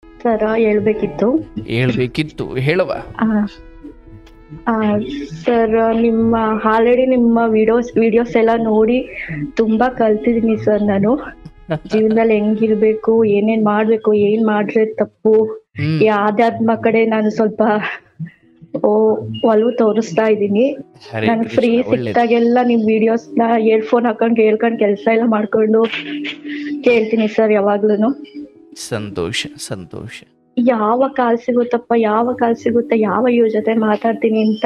Sir ಹೇಳ್ಬೇಕಿತ್ತು. ಹೇಳುವ. Sir already ನಿಮ್ಮ videos ಎಲ್ಲ ನೋಡಿ ತುಂಬಾ ಕಲ್ತಿದೀನಿ ಸರ್. ನಾನು ಜೀವನದಲ್ಲಿ ಹೆಂಗಿರ್ಬೇಕು, ಏನೇನ್ ಮಾಡ್ಬೇಕು, ಏನ್ ಮಾಡ್ರೆ ತಪ್ಪು, ಈ ಆಧ್ಯಾತ್ಮ ಕಡೆ ನಾನು ಸ್ವಲ್ಪ ಒಲವು ತೋರಿಸ್ತಾ ಇದ್ದೀನಿ. ನಾನು ಫ್ರೀ ಸಿಕ್ತಾಗೆಲ್ಲ ನಿಮ್ ವಿಡಿಯೋಸ್ ನ ಇಯರ್ಫೋನ್ ಹಾಕೊಂಡ್ ಕೇಳ್ಕೊಂಡ್ ಕೆಲ್ಸ ಎಲ್ಲ ಮಾಡ್ಕೊಂಡು ಕೇಳ್ತೀನಿ ಸರ್ ಯಾವಾಗ್ಲೂನು. ಸಂತೋಷ. ಯಾವ ಕಾಲ್ ಸಿಗುತ್ತೆ, ಯಾವ ಇವ್ರ ಜೊತೆ ಮಾತಾಡ್ತೀನಿ ಅಂತ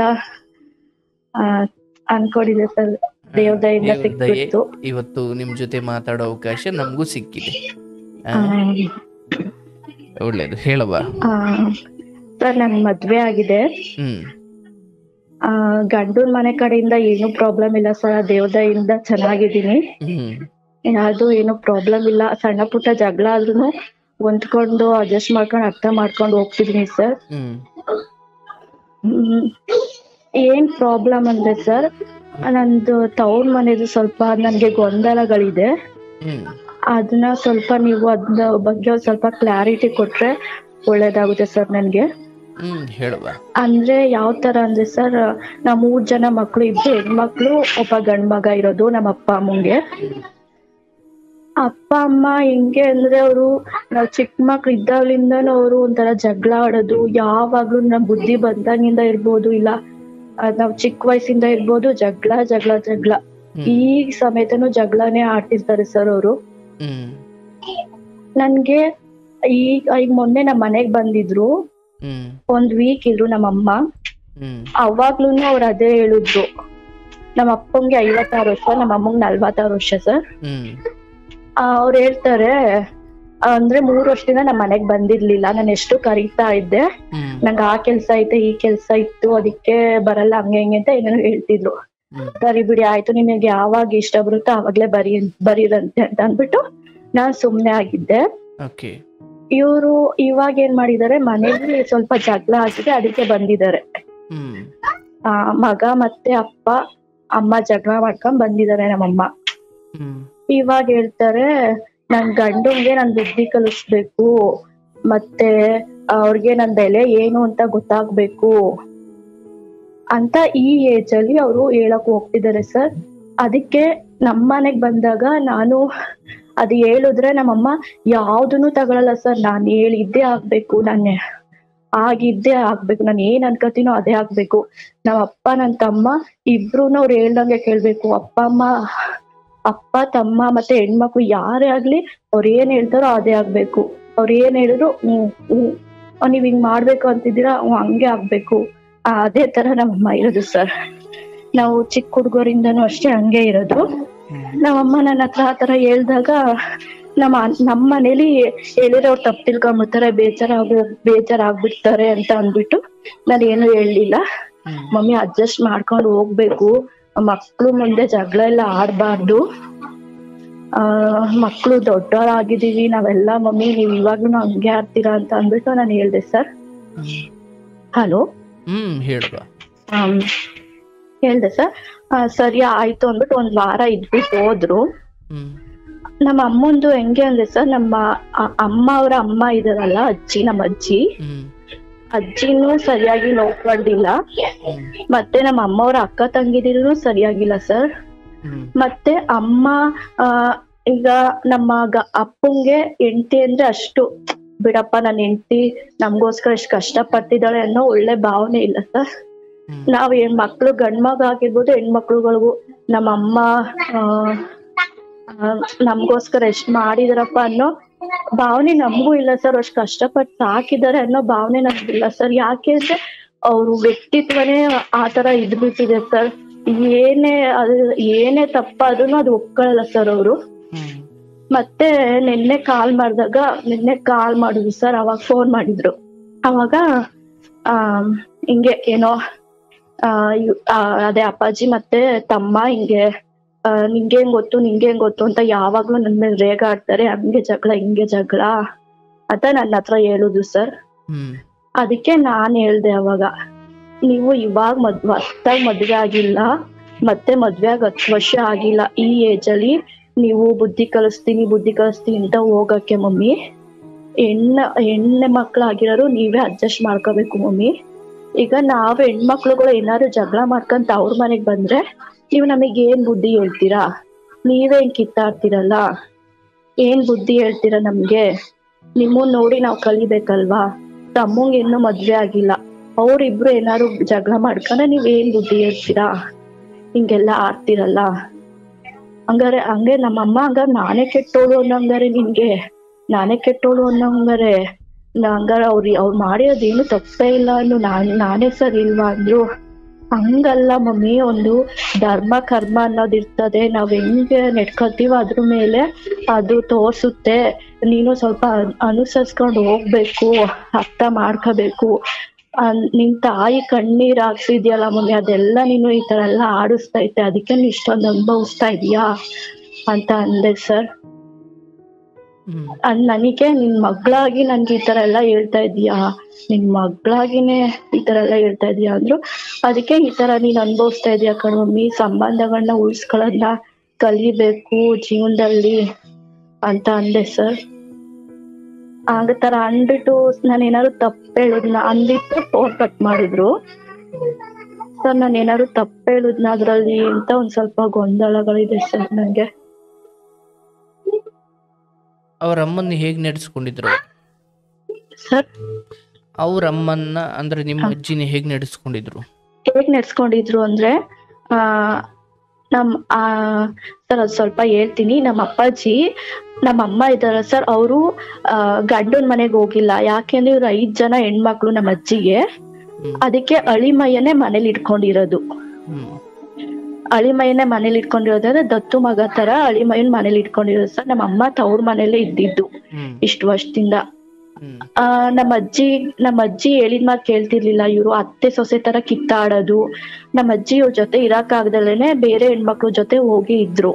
ಅನ್ಕೊಂಡಿದೆ ಸರ್. ದೇವದಯಿಂದ ಸಿಕ್ಕಿತ್ತು. ಇವತ್ತು ನಿಮ್ ಜೊತೆ ಮಾತಾಡೋ ಅವಕಾಶ ನಮಗೂ ಸಿಕ್ಕಿದೆ. ಒಳ್ಳೇದು, ಹೇಳುವ. ಸರ್ ನನ್ ಮದ್ವೆ ಆಗಿದೆ. ಗಂಡನ ಮನೆ ಕಡೆಯಿಂದ ಏನು ಪ್ರಾಬ್ಲಮ್ ಇಲ್ಲ ಸರ್. ದೇವದಯಿಂದ ಚೆನ್ನಾಗಿದ್ದೀನಿ. ಯಾವ್ದು ಏನು ಪ್ರಾಬ್ಲಮ್ ಇಲ್ಲ. ಸಣ್ಣ ಪುಟ್ಟ ಜಗಳ ಆದ್ರೂ ಹೊಂದ್ಕೊಂಡು ಅಡ್ಜಸ್ಟ್ ಮಾಡ್ಕೊಂಡು ಅರ್ಥ ಮಾಡ್ಕೊಂಡು ಹೋಗ್ತಿದೀನಿ ಸರ್. ಏನ್ ಪ್ರಾಬ್ಲಮ್ ಅಂದ್ರೆ ಸರ್, ನಂದು ತವ್ರ ಮನೆದು ಸ್ವಲ್ಪ ನನ್ಗೆ ಗೊಂದಲಗಳಿದೆ. ಅದನ್ನ ಸ್ವಲ್ಪ ನೀವು ಅದ್ರ ಬಗ್ಗೆ ಸ್ವಲ್ಪ ಕ್ಲಾರಿಟಿ ಕೊಟ್ರೆ ಒಳ್ಳೇದಾಗುತ್ತೆ ಸರ್ ನನ್ಗೆ. ಅಂದ್ರೆ ಯಾವ ತರ ಅಂದ್ರೆ ಸರ್, ನಾವ್ 3 ಜನ ಮಕ್ಳು, 2 ಹೆಣ್ಮಕ್ಳು, ಒಬ್ಬ ಗಂಡ್ ಮಗ ಇರೋದು ನಮ್ಮ ಅಪ್ಪ ಅಮ್ಮಂಗೆ. ಅಪ್ಪ ಅಮ್ಮ ಹೆಂಗೆ ಅಂದ್ರೆ ಅವರು ನಾವ್ ಚಿಕ್ಕ ಮಕ್ಳು ಇದ್ದಾಗ್ಲಿಂದನೂ ಅವರು ಒಂಥರ ಜಗಳ ಆಡೋದು. ಯಾವಾಗ್ಲೂ ನಮ್ ಬುದ್ಧಿ ಬಂದಾಗಿಂದ ಇರ್ಬೋದು, ಇಲ್ಲ ನಾವ್ ಚಿಕ್ಕ ವಯಸ್ಸಿಂದ ಇರ್ಬೋದು, ಜಗಳ ಈಗ ಸಮೇತನು ಜಗಳನೇ ಆಡ್ತಿರ್ತಾರೆ ಸರ್ ಅವರು. ನನ್ಗೆ ಈಗ ಮೊನ್ನೆ ನಮ್ ಮನೆಗ್ ಬಂದಿದ್ರು. 1 ವೀಕ್ ಇದ್ರು ನಮ್ಮಮ್ಮ. ಅವಾಗ್ಲೂನು ಅವ್ರು ಅದೇ ಹೇಳಿದ್ರು. ನಮ್ಮ ಅಪ್ಪಂಗೆ 56 ವರ್ಷ, ನಮ್ಮ ಅಮ್ಮಂಗೆ 46 ವರ್ಷ ಸರ್. ಅವ್ರು ಹೇಳ್ತಾರೆ ಅಂದ್ರೆ 3 ವರ್ಷದಿಂದ ನಮ್ ಮನೆಗ್ ಬಂದಿರ್ಲಿಲ್ಲ. ನಾನು ಎಷ್ಟು ಕರೀತಾ ಇದ್ದೆ, ನಂಗೆ ಆ ಕೆಲ್ಸ ಐತೆ, ಈ ಕೆಲ್ಸ ಇತ್ತು, ಅದಕ್ಕೆ ಬರಲ್ಲ, ಹಂಗೆ ಹಿಂಗೆ ಅಂತ ಏನೇನೋ ಹೇಳ್ತಿದ್ರು. ಸರಿ ಬಿಡಿ ಆಯ್ತು, ನಿಮಗೆ ಯಾವಾಗ ಇಷ್ಟ ಬರುತ್ತೋ ಅವಾಗ್ಲೇ ಬರೀರಂತೆ ಅಂತ ಅಂದ್ಬಿಟ್ಟು ನಾನ್ ಸುಮ್ನೆ ಆಗಿದ್ದೆ. ಇವ್ರು ಇವಾಗ ಏನ್ ಮಾಡಿದಾರೆ, ಮನೇಲಿ ಸ್ವಲ್ಪ ಜಗಳ ಆಗಿದೆ, ಅದಕ್ಕೆ ಬಂದಿದ್ದಾರೆ. ಮಗ ಮತ್ತೆ ಅಮ್ಮ ಜಗಳ ಮಾಡ್ಕೊಂಡ್ ಬಂದಿದ್ದಾರೆ ನಮ್ಮಮ್ಮ. ಇವಾಗ ಹೇಳ್ತಾರೆ, ನನ್ ಗಂಡಂಗೆ ನನ್ ಬುದ್ಧಿ ಕಲಿಸ್ಬೇಕು, ಮತ್ತೆ ಅವ್ರಿಗೆ ನನ್ ಬೆಲೆ ಏನು ಅಂತ ಗೊತ್ತಾಗ್ಬೇಕು ಅಂತ ಈ ಏಜ್ ಅಲ್ಲಿ ಅವರು ಹೇಳಕ್ ಹೋಗ್ತಿದ್ದಾರೆ ಸರ್. ಅದಕ್ಕೆ ನಮ್ಮನೆಗ್ ಬಂದಾಗ ನಾನು ಅದು ಹೇಳಿದ್ರೆ ನಮ್ಮಮ್ಮ ಯಾವ್ದನ್ನು ತಗೊಳಲ್ಲ ಸರ್. ನಾನ್ ಹೇಳಿದ್ದೇ ಆಗ್ಬೇಕು, ಆಗಿದ್ದೇ ಆಗ್ಬೇಕು, ನಾನು ಏನ್ ಅನ್ಕೋತೀನೋ ಅದೇ ಆಗ್ಬೇಕು. ನಮ್ಮ ಅಪ್ಪ ನನ್ ತಮ್ಮ ಇಬ್ರುನು ಅವ್ರು ಹೇಳ್ದಂಗೆ ಕೇಳ್ಬೇಕು. ಅಪ್ಪ ತಮ್ಮ ಮತ್ತೆ ಹೆಣ್ಮಕ್ಳು ಯಾರೇ ಆಗ್ಲಿ ಅವ್ರ ಏನ್ ಹೇಳ್ತಾರೋ ಅದೇ ಆಗ್ಬೇಕು. ಅವ್ರ ಏನ್ ಹೇಳಿದ್ರು ನೀವ್ ಹಿಂಗ್ ಮಾಡ್ಬೇಕು ಅಂತಿದ್ದೀರಾ, ಹಂಗೆ ಆಗ್ಬೇಕು. ಅದೇ ತರ ನಮ್ಮಮ್ಮ ಇರೋದು ಸರ್. ನಾವು ಚಿಕ್ಕ ಹುಡುಗರಿಂದನೂ ಅಷ್ಟೇ ಹಂಗೆ ಇರೋದು. ನಮ್ಮಮ್ಮ ನನ್ನ ಹತ್ರ ಆತರ ಹೇಳ್ದಾಗ ನಮ್ಮ ಮನೇಲಿ ಹೇಳಿದ್ರೆ ಅವ್ರು ತಪ್ಪು ತಿಳ್ಕೊಂಡ್ಬಿಡ್ತಾರೆ, ಬೇಜಾರಾಗ್ಬಿಡ್ತಾರೆ ಅಂತ ಅಂದ್ಬಿಟ್ಟು ನಾನು ಏನು ಹೇಳಲಿಲ್ಲ. ಮಮ್ಮಿ ಅಡ್ಜಸ್ಟ್ ಮಾಡ್ಕೊಂಡು ಹೋಗ್ಬೇಕು, ಮಕ್ಳು ಮುಂದೆ ಜಗಳ ಎಲ್ಲ ಆಡ್ಬಾರ್ದು, ಮಕ್ಳು ದೊಡ್ಡವರಾಗಿದ್ದೀವಿ ನಾವೆಲ್ಲ, ಮಮ್ಮಿ ನೀವ್ ಇವಾಗ್ಲೂ ಹಂಗೆ ಆಡ್ತೀರಾ ಅಂತ ಅಂದ್ಬಿಟ್ಟು ನಾನು ಹೇಳ್ದೆ ಸರ್. ಹಲೋ, ಹೇಳ್ದೆ ಸರ್. ಸರಿ ಆಯ್ತು ಅಂದ್ಬಿಟ್ಟು 1 ವಾರ ಇದ್ಬಿಟ್ಟು ಹೋದ್ರು. ನಮ್ಮ ಅಮ್ಮಂದು ಹೆಂಗೆ ಅಂದ್ರೆ ಸರ್, ನಮ್ಮ ಅಮ್ಮ ಅವರ ಅಮ್ಮ ಇದಾರಲ್ಲ ನಮ್ಮ ಅಜ್ಜಿನೂ ಸರಿಯಾಗಿ ನೋಡ್ಕೊಂಡಿಲ್ಲ. ಮತ್ತೆ ನಮ್ಮ ಅಮ್ಮವ್ರ ಅಕ್ಕ ತಂಗಿದಿರು ಸರಿಯಾಗಿಲ್ಲ ಸರ್. ಮತ್ತೆ ಅಮ್ಮ ಈಗ ನಮ್ಮ ಅಪ್ಪಂಗೆ ಹೆಂಡತಿ ಅಂದ್ರೆ ಅಷ್ಟು ಬಿಡಪ್ಪ, ನನ್ನ ಹೆಂಡತಿ ನಮ್ಗೋಸ್ಕರ ಎಷ್ಟು ಕಷ್ಟ ಪಡ್ತಿದ್ದಾಳೆ ಅನ್ನೋ ಒಳ್ಳೆ ಭಾವನೆ ಇಲ್ಲ ಸರ್. ನಾವ್ ಮಕ್ಳು ಗಂಡ್ ಮಗ ಆಗಿರ್ಬೋದು, ಹೆಣ್ಮಕ್ಳುಗಳಿಗೂ ನಮ್ಮಮ್ಮ ನಮ್ಗೋಸ್ಕರ ಎಷ್ಟ್ ಮಾಡಿದಾರಪ್ಪ ಅನ್ನೋ ಭಾವನೆ ನಮಗೂ ಇಲ್ಲ ಸರ್. ಅಷ್ಟ್ ಕಷ್ಟಪಟ್ಟು ಸಾಕಿದ್ದಾರೆ ಅನ್ನೋ ಭಾವನೆ ನಮ್ಗಿಲ್ಲ ಸರ್. ಯಾಕೆ ಅಂದ್ರೆ ಅವ್ರು ವ್ಯಕ್ತಿತ್ವನೇ ಆತರ ಇದ್ಬಿಟ್ಟಿದೆ ಸರ್. ಏನೇ ತಪ್ಪಾದ್ರೂ ಅದು ಒಪ್ಕೊಳ್ಳಲ್ಲ ಸರ್ ಅವರು. ಮತ್ತೆ ನಿನ್ನೆ ಕಾಲ್ ಮಾಡಿದ್ರು ಸರ್. ಅವಾಗ ಫೋನ್ ಮಾಡಿದ್ರು. ಅವಾಗ ಹಿಂಗೆ ಏನೋ ಅದೇ ಅಪ್ಪಾಜಿ ಮತ್ತೆ ತಮ್ಮ ಹಿಂಗೆ ನಿಂಗೇನ್ ಗೊತ್ತು ಅಂತ ಯಾವಾಗ್ಲೂ ನನ್ ಮೇಲೆ ರೇಗಾಡ್ತಾರೆ, ಹಂಗೆ ಜಗಳ ಹಿಂಗೆ ಜಗಳ ಅಂತ ನನ್ನ ಹತ್ರ ಹೇಳುದು ಸರ್. ಅದಕ್ಕೆ ನಾನ್ ಹೇಳ್ದೆ ಅವಾಗ, ನೀವು ಇವಾಗ ಹೊಸ್ದಾಗ್ ಮದ್ವೆ ಆಗಿಲ್ಲ, ಮತ್ತೆ ಮದ್ವೆ ಆಗ 10 ವರ್ಷ ಆಗಿಲ್ಲ. ಈ ಏಜ್ ಅಲ್ಲಿ ನೀವು ಬುದ್ಧಿ ಕಲಿಸ್ತೀನಿ ಅಂತ ಹೋಗಕ್ಕೆ ಮಮ್ಮಿ, ಹೆಣ್ಣೆ ಮಕ್ಳಾಗಿರೋರು ನೀವೇ ಅಡ್ಜಸ್ಟ್ ಮಾಡ್ಕೋಬೇಕು ಮಮ್ಮಿ. ಈಗ ನಾವ್ ಹೆಣ್ಮಕ್ಳುಗಳು ಏನಾದ್ರು ಜಗಳ ಮಾಡ್ಕೊಂತ ಅವ್ರ ಮನೆಗ್ ಬಂದ್ರೆ ನೀವು ನಮಗ್ ಏನ್ ಬುದ್ಧಿ ಹೇಳ್ತೀರಾ? ನೀವೇ ಹಿಂಗ್ ಕಿತ್ತಾಡ್ತೀರಲ್ಲ, ಏನ್ ಬುದ್ಧಿ ಹೇಳ್ತೀರಾ ನಮ್ಗೆ? ನಿಮ್ಮನ್ ನೋಡಿ ನಾವ್ ಕಲಿಬೇಕಲ್ವಾ? ತಮ್ಮಂಗ್ ಇನ್ನೂ ಮದ್ವೆ ಆಗಿಲ್ಲ, ಅವ್ರಿಬ್ರು ಏನಾದ್ರು ಜಗಳ ಮಾಡ್ಕೊಂಡ್ರೆ ನೀವ್ ಏನ್ ಬುದ್ಧಿ ಹೇಳ್ತೀರಾ? ಹಿಂಗೆಲ್ಲಾ ಆಡ್ತಿರಲ್ಲ. ಹಂಗೆ ನಮ್ಮಮ್ಮ ನಾನೇ ಕೆಟ್ಟೋಳು ಅನ್ನಂಗಾರೆ ನಿನ್ಗೆ, ನಾನೇ ಕೆಟ್ಟೋಳು ಅನ್ನಂಗಾರೆ ಅವ್ರು ಮಾಡಿರೋದೇನು ತಪ್ಪೇ ಇಲ್ಲ ಅನ್ನು ನಾನೇ ಸರಿ ಇಲ್ವಾ ಅಂದ್ರು? ಹಂಗಲ್ಲ ಮಮ್ಮಿ, ಒಂದು ಧರ್ಮ ಕರ್ಮ ಅನ್ನೋದಿರ್ತದೆ, ನಾವ್ ಹೆಂಗೆ ನೆಡ್ಕೊತೀವೋ ಅದ್ರ ಮೇಲೆ ಅದು ತೋರ್ಸುತ್ತೆ. ನೀನು ಸ್ವಲ್ಪ ಅನುಸರಿಸ್ಕೊಂಡು ಹೋಗ್ಬೇಕು, ಅರ್ಥ ಮಾಡ್ಕೋಬೇಕು. ನಿನ್ ತಾಯಿ ಕಣ್ಣೀರ್ ಹಾಕ್ಸಿದ್ಯಲ್ಲ ಮಮ್ಮಿ, ಅದೆಲ್ಲ ನೀನು ಈ ತರ ಎಲ್ಲ ಆಡಿಸ್ತೈತೆ, ಅದಕ್ಕೆ ನೀನ್ ಇಷ್ಟೊಂದು ಅನುಭವಿಸ್ತಾ ಇದೀಯಾ ಅಂತ ಅಂದೆ ಸರ್. ನನಗೆ ನಿನ್ ಮಗಳಾಗಿ ನನ್ಗೆ ಈ ತರ ಎಲ್ಲ ಹೇಳ್ತಾ ಇದೀಯಾ, ನಿನ್ ಮಗಳಾಗಿನೇ ಈ ತರ ಎಲ್ಲ ಹೇಳ್ತಾ ಇದೀಯಾ ಅಂದ್ರು. ಅದಕ್ಕೆ ಈ ತರ ನೀನ್ ಅನುಭವಿಸ್ತಾ ಇದೀಯ ಕಣ್ಮಮ್ಮಿ, ಸಂಬಂಧಗಳನ್ನ ಉಳಿಸ್ಕೊಳ್ಳೋದನ್ನ ಕಲಿಬೇಕು ಜೀವನದಲ್ಲಿ ಅಂತ ಅಂದೆ ಸರ್. ಆಗ ತರ ಅಂದ್ಬಿಟ್ಟು ನಾನು ಏನಾದ್ರು ತಪ್ಪು ಹೇಳಿದ್ನ ಅಂದಿಟ್ಟು ಫೋನ್ ಕಟ್ ಮಾಡಿದ್ರು ಸರ್. ನಾನು ಏನಾದ್ರು ತಪ್ಪು ಹೇಳಿದ್ನ ಅದ್ರಲ್ಲಿ ಅಂತ ಒಂದ್ ಸ್ವಲ್ಪ ಗೊಂದಲಗಳಿದೆ ಸರ್ ನಂಗೆ. ಅವ್ರ ಅಮ್ಮನ್ನ ಹೇಗ್ ನಡೆಸ್ಕೊಂಡಿದ್ರು ಸರ್? ಅವ್ರ ಅಮ್ಮನ್ನ ಅಂದ್ರೆ ನಿಮ್ಮ ಅಜ್ಜಿನ ಹೇಗ್ ನಡೆಸ್ಕೊಂಡಿದ್ರು? ಹೇಗ್ ನಡ್ಸ್ಕೊಂಡಿದ್ರು ಅಂದ್ರೆ ಸರ್ ಅದು ಸ್ವಲ್ಪ ಹೇಳ್ತೀನಿ. ನಮ್ಮ ಅಪ್ಪಾಜಿ, ನಮ್ಮ ಅಮ್ಮ ಇದಾರ ಸರ್, ಅವರು ಗಂಡನ ಮನೆಗೆ ಹೋಗಿಲ್ಲ. ಯಾಕೆಂದ್ರೆ ಇವ್ರು 5 ಜನ ಹೆಣ್ಮಕ್ಳು ನಮ್ಮ ಅಜ್ಜಿಗೆ. ಅದಕ್ಕೆ ಅಳಿಮಯ್ಯನೇ ಮನೇಲಿ ಇಟ್ಕೊಂಡಿರೋದು. ಅಳಿಮಯ್ಯನೇ ಮನೇಲಿ ಇಟ್ಕೊಂಡಿರೋದಂದ್ರೆ ದತ್ತು ಮಗ ತರ ಅಳಿಮಯ್ಯನ್ ಮನೇಲಿ ಇಟ್ಕೊಂಡಿರೋದು ಸರ್. ನಮ್ಮ ಅಮ್ಮ ತವ್ರ ಮನೇಲೆ ಇದ್ದಿದ್ದು ಇಷ್ಟು ವರ್ಷದಿಂದ. ನಮ್ಮ ಅಜ್ಜಿ ಹೇಳಿದ ಮಾತು ಕೇಳ್ತಿರ್ಲಿಲ್ಲ. ಇವ್ರು ಅತ್ತೆ ಸೊಸೆ ತರ ಕಿತ್ತಾಡೋದು. ನಮ್ಮ ಅಜ್ಜಿ ಇವ್ರ ಜೊತೆ ಇರಕ್ ಆಗ್ದಲೇನೆ ಬೇರೆ ಹೆಣ್ಮಕ್ಳ ಜೊತೆ ಹೋಗಿ ಇದ್ರು.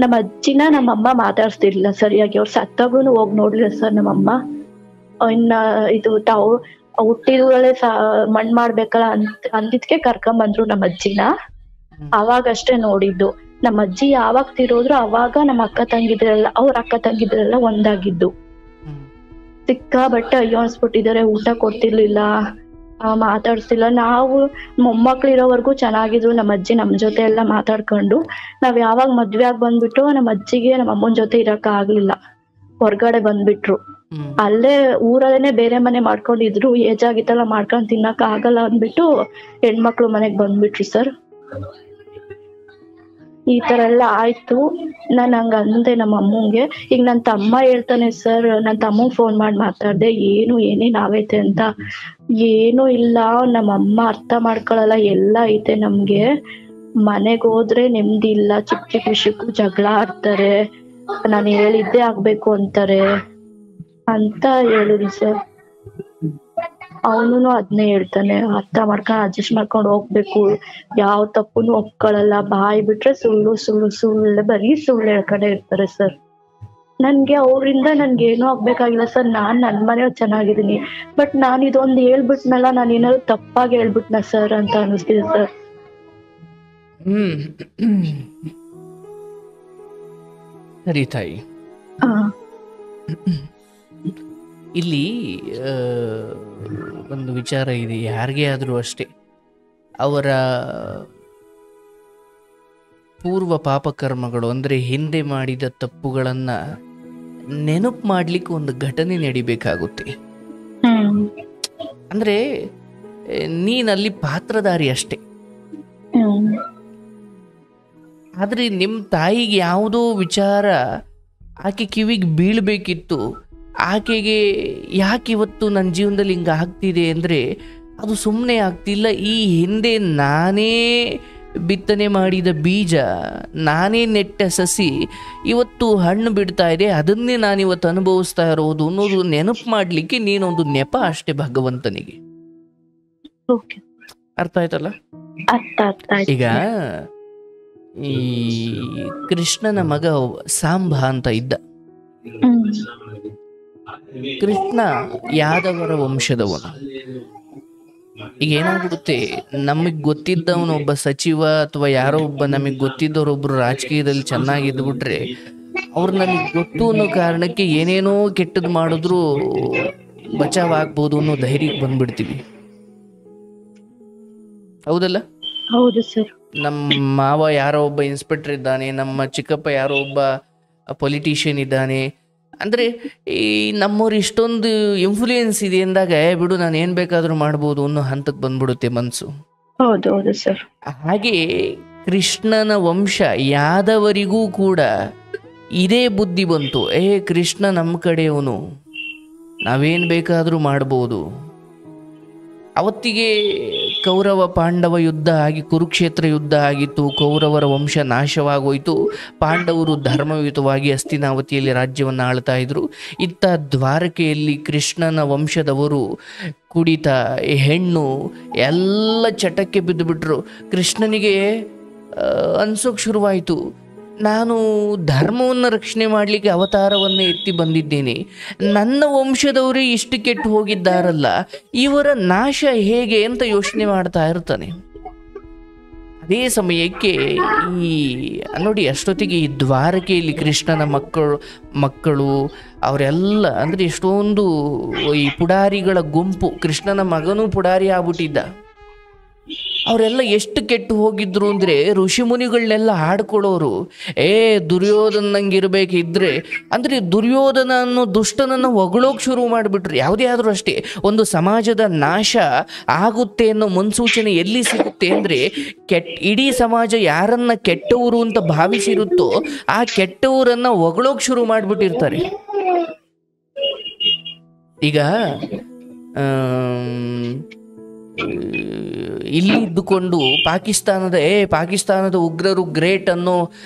ನಮ್ಮ ಅಜ್ಜಿನ ನಮ್ಮಮ್ಮ ಮಾತಾಡ್ಸ್ತಿರ್ಲಿಲ್ಲ ಸರಿಯಾಗಿ. ಅವ್ರು ಸತ್ತೋಗ್ರು ಹೋಗಿ ನೋಡ್ಲಿಲ್ಲ ಸರ್ ನಮ್ಮಮ್ಮ. ಇನ್ನ ಇದು ತಾವು ಹುಟ್ಟಿದೂರಲ್ಲೇ ಮಣ್ ಮಾಡ್ಬೇಕಲ್ಲ ಅಂದಿದ್ಕೆ ಕರ್ಕೊಂಡ್ ನಮ್ಮ ಅಜ್ಜಿನ. ಅವಾಗಷ್ಟೇ ನೋಡಿದ್ದು. ನಮ್ಮ ಅಜ್ಜಿ ಯಾವಾಗ ತಿರೋದ್ರು ಅವಾಗ ನಮ್ಮ ಅವ್ರ ಅಕ್ಕ ತಂಗಿದ್ರೆಲ್ಲ ಒಂದಾಗಿದ್ದು. ಸಿಕ್ಕಾಬಟ್ಟೆ ಅಯ್ಯೋ ಅನ್ಸ್ಬಿಟ್ಟಿದ್ದಾರೆ. ಊಟ ಕೊಡ್ತಿರ್ಲಿಲ್ಲ, ಮಾತಾಡ್ತಿಲ್ಲ. ನಾವು ಮೊಮ್ಮಕ್ಳು ಇರೋವರೆಗೂ ಚೆನ್ನಾಗಿದ್ರು ನಮ್ಮ ಅಜ್ಜಿ ನಮ್ ಜೊತೆ ಎಲ್ಲ ಮಾತಾಡ್ಕೊಂಡು. ನಾವ್ ಯಾವಾಗ ಮದ್ವೆ ಆಗಿ ಬಂದ್ಬಿಟ್ಟು ನಮ್ಮ ಅಜ್ಜಿಗೆ ನಮ್ಮ ಅಮ್ಮನ ಜೊತೆ ಇರಕ್ ಆಗ್ಲಿಲ್ಲ, ಹೊರ್ಗಡೆ ಬಂದ್ಬಿಟ್ರು. ಅಲ್ಲೇ ಊರಲ್ಲೇನೆ ಬೇರೆ ಮನೆ ಮಾಡ್ಕೊಂಡಿದ್ರು. ಏಜ್ ಆಗಿತ್ತಲ್ಲ ಮಾಡ್ಕೊಂಡ್ ತಿನ್ನಕ್ ಆಗಲ್ಲ ಅಂದ್ಬಿಟ್ಟು ಹೆಣ್ಮಕ್ಳು ಮನೆಗ್ ಬಂದ್ಬಿಟ್ರು ಸರ್. ಈ ತರ ಎಲ್ಲ ಆಯ್ತು. ನಾನ್ ಹಂಗ ಅಂದೆ ನಮ್ಮ ಅಮ್ಮಂಗೆ. ಈಗ ನನ್ ತಮ್ಮ ಹೇಳ್ತಾನೆ ಸರ್, ನನ್ ತಮ್ಮಂಗ್ ಫೋನ್ ಮಾಡಿ ಮಾತಾಡ್ದೆ, ಏನೇನ್ ಆಗೈತೆ ಅಂತ. ಏನೂ ಇಲ್ಲ, ನಮ್ಮ ಅಮ್ಮ ಅರ್ಥ ಮಾಡ್ಕೊಳಲ್ಲ, ಎಲ್ಲ ಐತೆ ನಮ್ಗೆ. ಮನೆಗ್ ಹೋದ್ರೆ ನೆಮ್ಮದಿ ಇಲ್ಲ, ಚಿಕ್ಕ ವಿಷಯಕ್ಕೂ ಜಗಳ ಆಡ್ತಾರೆ, ನಾನು ಹೇಳಿದ್ದೆ ಆಗ್ಬೇಕು ಅಂತಾರೆ ಅಂತ ಹೇಳಿದ್ರು ಸರ್. ಅವನು ಅದನ್ನೇ ಹೇಳ್ತಾನೆ, ಅರ್ಥ ಮಾಡ್ಕೊಂಡು ಅಡ್ಜಸ್ಟ್ ಮಾಡ್ಕೊಂಡು ಹೋಗ್ಬೇಕು, ಯಾವ ತಪ್ಪುನು ಒಪ್ಕೊಳ್ಳಲ್ಲ, ಬಾಯಿ ಬಿಟ್ರೆ ಸುಳ್ಳು ಬರೀ ಸುಳ್ಳು ಹೇಳ್ಕೊಂಡೇ ಇರ್ತಾರೆ ಸರ್. ನನ್ಗೆ ಅವರಿಂದ ನನ್ಗೇನೂ ಆಗ್ಬೇಕಾಗಿಲ್ಲ ಸರ್. ನಾನ್ ನನ್ ಮನೆಯವ್ರು ಚೆನ್ನಾಗಿದ್ದೀನಿ. ಬಟ್ ನಾನು ಇದೊಂದು ಹೇಳ್ಬಿಟ್ನಲ್ಲ, ನಾನು ಏನಾದ್ರು ತಪ್ಪಾಗಿ ಹೇಳ್ಬಿಟ್ನ ಸರ್ ಅಂತ ಅನಿಸ್ತಿದೆ ಸರ್. ಸರಿ ತಾಯಿ, ಇಲ್ಲಿ ಒಂದು ವಿಚಾರ ಇದೆ. ಯಾರಿಗೇ ಆದರೂ ಅಷ್ಟೇ, ಅವರ ಪೂರ್ವ ಪಾಪಕರ್ಮಗಳು ಅಂದರೆ ಹಿಂದೆ ಮಾಡಿದ ತಪ್ಪುಗಳನ್ನು ನೆನಪು ಮಾಡಲಿಕ್ಕೆ ಒಂದು ಘಟನೆ ನಡಿಬೇಕಾಗುತ್ತೆ. ಅಂದರೆ ನೀನಲ್ಲಿ ಪಾತ್ರಧಾರಿ ಅಷ್ಟೇ. ಆದರೆ ನಿಮ್ಮ ತಾಯಿಗೆ ಯಾವುದೋ ವಿಚಾರ ಆಕೆ ಕಿವಿಗೆ ಬೀಳಬೇಕಿತ್ತು. ಆಕೆಗೆ ಯಾಕೆ ಇವತ್ತು ನನ್ನ ಜೀವನದಲ್ಲಿ ಹಿಂಗೆ ಆಗ್ತಿದೆ ಅಂದರೆ ಅದು ಸುಮ್ಮನೆ ಆಗ್ತಿಲ್ಲ. ಈ ಹಿಂದೆ ನಾನೇ ಬಿತ್ತನೆ ಮಾಡಿದ ಬೀಜ, ನಾನೇ ನೆಟ್ಟ ಸಸಿ ಇವತ್ತು ಹಣ್ಣು ಬಿಡ್ತಾ ಇದೆ, ಅದನ್ನೇ ನಾನಿವತ್ತು ಅನುಭವಿಸ್ತಾ ಇರೋದು ಅನ್ನೋದು ನೆನಪು ಮಾಡಲಿಕ್ಕೆ ನೀನೊಂದು ನೆಪ ಅಷ್ಟೇ ಭಗವಂತನಿಗೆ. ಅರ್ಥ ಆಯ್ತಲ್ಲ? ಈಗ ಈ ಕೃಷ್ಣನ ಮಗ ಸಾಂಬ ಅಂತ ಇದ್ದ. ಕೃಷ್ಣ ಯಾದವರ ವಂಶದವನು. ಈಗ ಏನಾಗ್ಬಿಡುತ್ತೆ, ನಮಗ್ ಗೊತ್ತಿದ್ದವನೊಬ್ಬ ಸಚಿವ ಅಥವಾ ಯಾರೋ ಒಬ್ಬ ನಮಗ್ ಗೊತ್ತಿದ್ದವರೊಬ್ರು ರಾಜಕೀಯದಲ್ಲಿ ಚೆನ್ನಾಗಿದ್ಬಿಟ್ರೆ ಅವ್ರು ನನಗೆ ಗೊತ್ತು ಅನ್ನೋ ಕಾರಣಕ್ಕೆ ಏನೇನೋ ಕೆಟ್ಟದ್ದು ಮಾಡಿದ್ರು ಬಚಾವ್ ಆಗ್ಬೋದು ಅನ್ನೋ ಧೈರ್ಯಕ್ಕೆ ಬಂದ್ಬಿಡ್ತೀವಿ. ಹೌದಲ್ಲ? ಹೌದು ಸರ್. ನಮ್ಮ ಮಾವ ಯಾರೋ ಒಬ್ಬ ಇನ್ಸ್ಪೆಕ್ಟರ್ ಇದ್ದಾನೆ, ನಮ್ಮ ಚಿಕ್ಕಪ್ಪ ಯಾರೋ ಒಬ್ಬ ಪೊಲಿಟಿಷಿಯನ್ ಇದ್ದಾನೆ ಅಂದರೆ ಈ ನಮ್ಮವ್ರು ಇಷ್ಟೊಂದು ಇನ್ಫ್ಲೂಯೆನ್ಸ್ ಇದೆ ಅಂದಾಗ ಬಿಡು ನಾನು ಏನು ಬೇಕಾದರೂ ಮಾಡ್ಬೋದು ಅನ್ನೋ ಹಂತಕ್ಕೆ ಬಂದ್ಬಿಡುತ್ತೆ ಮನಸ್ಸು. ಹೌದು ಹೌದು ಸರ್. ಹಾಗೆ ಕೃಷ್ಣನ ವಂಶ ಯಾದವರಿಗೂ ಕೂಡ ಇದೇ ಬುದ್ಧಿ ಬಂತು. ಕೃಷ್ಣ ನಮ್ಮ ಕಡೆಯವನು, ನಾವೇನು ಬೇಕಾದರೂ ಮಾಡ್ಬೋದು. ಅವತ್ತಿಗೆ ಕೌರವ ಪಾಂಡವ ಯುದ್ಧ ಆಗಿ ಕುರುಕ್ಷೇತ್ರ ಯುದ್ಧ ಆಗಿತ್ತು. ಕೌರವರ ವಂಶ ನಾಶವಾಗೋಯ್ತು. ಪಾಂಡವರು ಧರ್ಮಯುತವಾಗಿ ಹಸ್ತಿನಾವತಿಯಲ್ಲಿ ರಾಜ್ಯವನ್ನು ಆಳ್ತಾ ಇದ್ರು. ಇತ್ತ ದ್ವಾರಕೆಯಲ್ಲಿ ಕೃಷ್ಣನ ವಂಶದವರು ಕುಡಿತ, ಹೆಣ್ಣು ಎಲ್ಲ ಚಟಕ್ಕೆ ಬಿದ್ದುಬಿಟ್ರು. ಕೃಷ್ಣನಿಗೆ ಅನ್ಸೋಕೆ ಶುರುವಾಯಿತು, ನಾನು ಧರ್ಮವನ್ನು ರಕ್ಷಣೆ ಮಾಡಲಿಕ್ಕೆ ಅವತಾರವನ್ನು ಎತ್ತಿ ಬಂದಿದ್ದೇನೆ, ನನ್ನ ವಂಶದವರೇ ಇಷ್ಟು ಕೆಟ್ಟು ಹೋಗಿದ್ದಾರಲ್ಲ, ಇವರ ನಾಶ ಹೇಗೆ ಅಂತ ಯೋಚನೆ ಮಾಡ್ತಾ ಇರ್ತಾನೆ. ಅದೇ ಸಮಯಕ್ಕೆ ಈ ನೋಡಿ, ಅಷ್ಟೊತ್ತಿಗೆ ಈ ದ್ವಾರಕೆಯಲ್ಲಿ ಕೃಷ್ಣನ ಮಕ್ಕಳು ಅವರೆಲ್ಲ ಅಂದರೆ ಎಷ್ಟೊಂದು ಈ ಪುಡಾರಿಗಳ ಗುಂಪು, ಕೃಷ್ಣನ ಮಗನೂ ಪುಡಾರಿ ಆಗ್ಬಿಟ್ಟಿದ್ದ. ಅವರೆಲ್ಲ ಎಷ್ಟು ಕೆಟ್ಟು ಹೋಗಿದ್ರು ಅಂದರೆ ಋಷಿ ಮುನಿಗಳನ್ನೆಲ್ಲ ಹಾಡ್ಕೊಳ್ಳೋರು. ದುರ್ಯೋಧನಂಗಿರ್ಬೇಕಿದ್ರೆ ಅಂದರೆ ದುರ್ಯೋಧನ ಅನ್ನೋ ದುಷ್ಟನನ್ನು ಹೊಗಳೋಕೆ ಶುರು ಮಾಡಿಬಿಟ್ರು. ಯಾವುದೇ ಆದರೂ ಅಷ್ಟೇ, ಒಂದು ಸಮಾಜದ ನಾಶ ಆಗುತ್ತೆ ಅನ್ನೋ ಮುನ್ಸೂಚನೆ ಎಲ್ಲಿ ಸಿಗುತ್ತೆ ಅಂದರೆ ಇಡೀ ಸಮಾಜ ಯಾರನ್ನ ಕೆಟ್ಟವರು ಅಂತ ಭಾವಿಸಿರುತ್ತೋ ಆ ಕೆಟ್ಟವರನ್ನ ಹೊಗಳೋಕೆ ಶುರು ಮಾಡಿಬಿಟ್ಟಿರ್ತಾರೆ. ಈಗ ಇಲ್ಲಿ ಇದ್ದುಕೊಂಡು ಪಾಕಿಸ್ತಾನದ ಉಗ್ರರು ಗ್ರೇಟ್ ಅನ್ನೋ